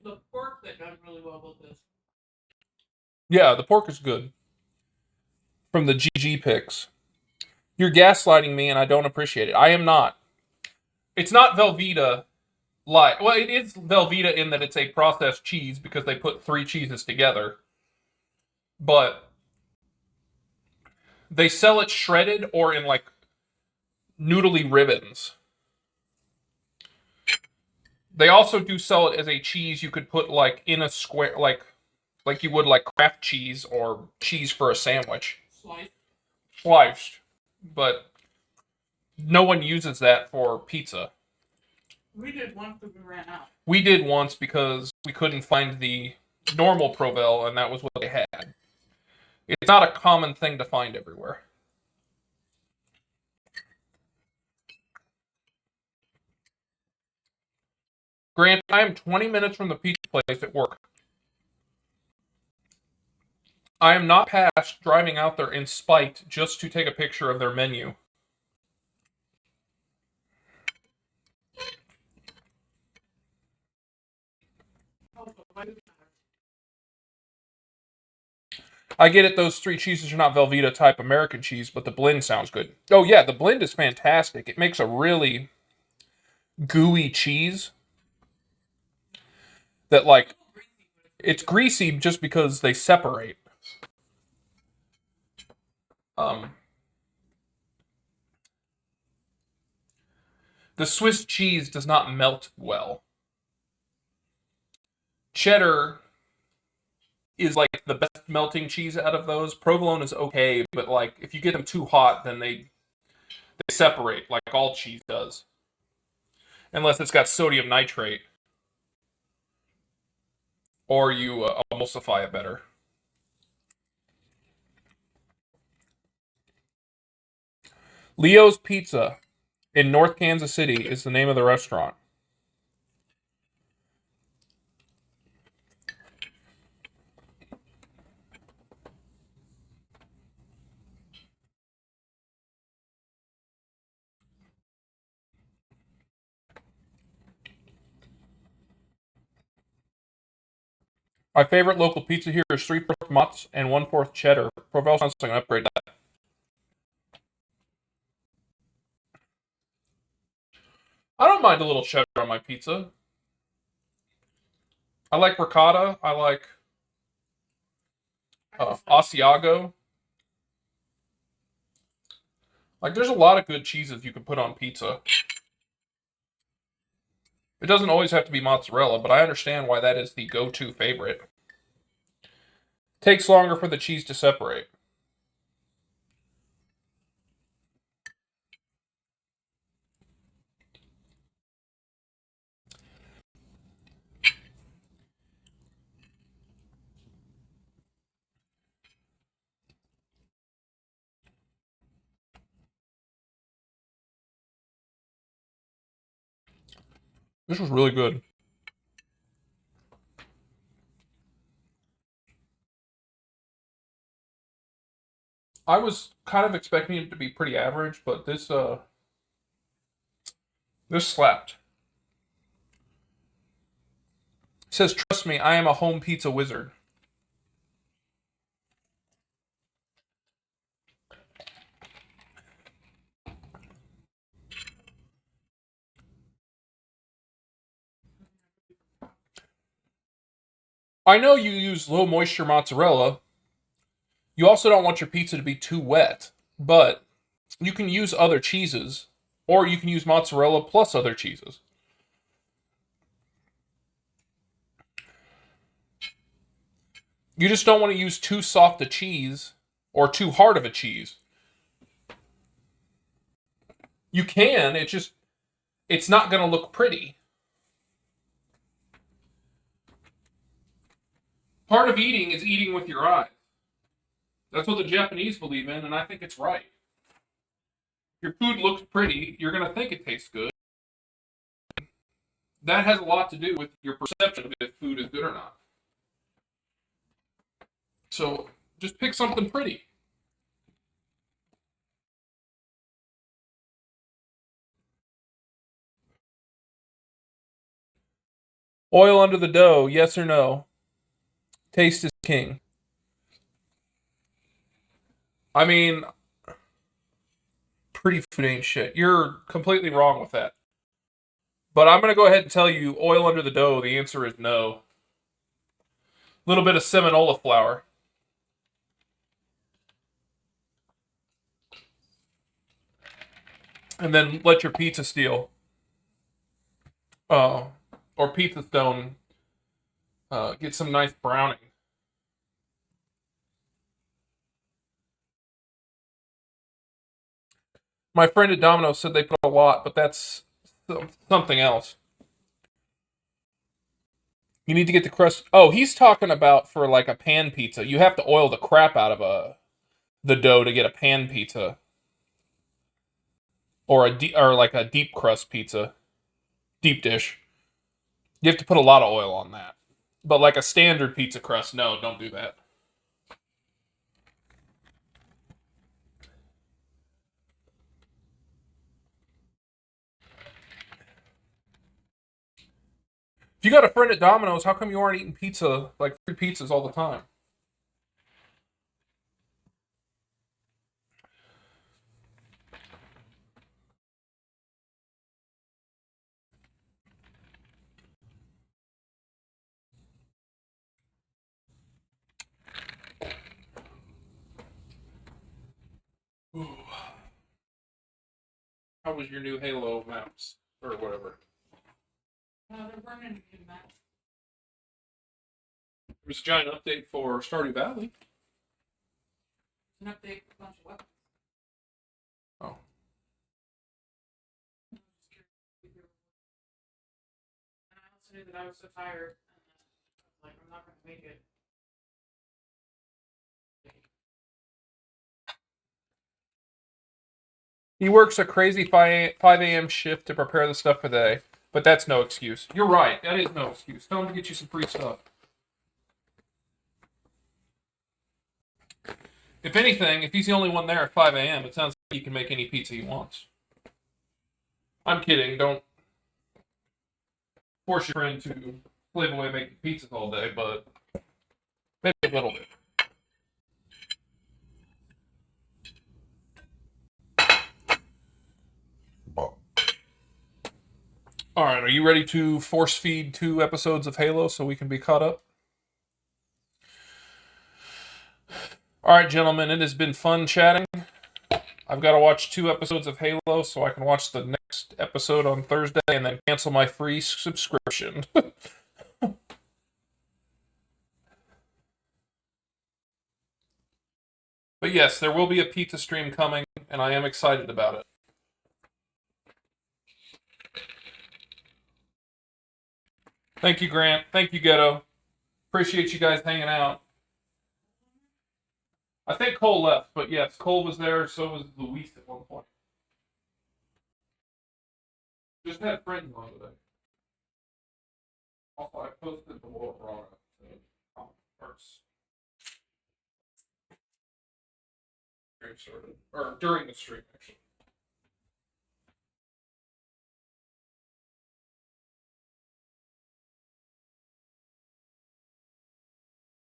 The pork that does really well with this. Yeah, the pork is good. From the GG picks. You're gaslighting me and I don't appreciate it. I am not. It's not Velveeta like. Well, it is Velveeta in that it's a processed cheese because they put 3 cheeses together. But they sell it shredded or in like noodly ribbons. They also do sell it as a cheese you could put like in a square, like you would like Kraft cheese or cheese for a sandwich. Sliced. But no one uses that for pizza. We did once because we ran out. We did once because we couldn't find the normal Provel, and that was what they had. It's not a common thing to find everywhere. Grant, I am 20 minutes from the pizza place at work. I am not past driving out there in spite just to take a picture of their menu. I get it, those 3 cheeses are not Velveeta type American cheese, but the blend sounds good. Oh yeah, the blend is fantastic. It makes a really gooey cheese that, like, it's greasy just because they separate. Um, the Swiss cheese does not melt well. Cheddar is like the best melting cheese out of those. Provolone is okay, but like if you get them too hot, then they separate like all cheese does. Unless it's got sodium nitrate, or you emulsify it better. Leo's Pizza in North Kansas City is the name of the restaurant. My favorite local pizza here is 3/4 mozz and 1/4 cheddar. Provel sounds like an upgrade. I don't mind a little cheddar on my pizza. I like ricotta. I like Asiago. Like, there's a lot of good cheeses you can put on pizza. It doesn't always have to be mozzarella, but I understand why that is the go-to favorite. Takes longer for the cheese to separate. This was really good. I was kind of expecting it to be pretty average, but this slapped. It says, "Trust me, I am a home pizza wizard." I know you use low moisture mozzarella. You also don't want your pizza to be too wet, but you can use other cheeses, or you can use mozzarella plus other cheeses. You just don't want to use too soft a cheese or too hard of a cheese. You can, it's not going to look pretty. Part of eating is eating with your eyes. That's what the Japanese believe in, and I think it's right. If your food looks pretty, you're going to think it tastes good. That has a lot to do with your perception of if food is good or not. So just pick something pretty. Oil under the dough, yes or no? Taste is king. I mean, pretty food ain't shit. You're completely wrong with that. But I'm going to go ahead and tell you, oil under the dough, the answer is no. A little bit of seminola flour. And then let your pizza steel or pizza stone get some nice browning. My friend at Domino's said they put a lot, but that's something else. You need to get the crust. Oh, he's talking about for like a pan pizza. You have to oil the crap out of the dough to get a pan pizza, or like a deep crust pizza, deep dish. You have to put a lot of oil on that. But like a standard pizza crust, no, don't do that. If you got a friend at Domino's, how come you aren't eating pizza, like free pizzas all the time? Ooh. How was your new Halo maps or whatever? They're burning in that. There was a giant update for Stardew Valley. An update for a bunch of weapons. Oh. And I also knew that I was so tired. And I was like, I'm not going to make it. He works a crazy 5 a.m. shift to prepare the stuff for the day, but that's no excuse. You're right. That is no excuse. Tell him to get you some free stuff. If anything, if he's the only one there at 5 a.m., it sounds like he can make any pizza he wants. I'm kidding. Don't force your friend to slave away making pizzas all day, but maybe a little bit. All right, are you ready to force feed 2 episodes of Halo so we can be caught up? All right, gentlemen, it has been fun chatting. I've got to watch 2 episodes of Halo so I can watch the next episode on Thursday and then cancel my free subscription. But yes, there will be a pizza stream coming, and I am excited about it. Thank you, Grant. Thank you, Ghetto. Appreciate you guys hanging out. I think Cole left, but yes, Cole was there, so was Luis at one point. Just had friends on today. Also, I posted the World Raw first. Stream started. Or during the stream, actually.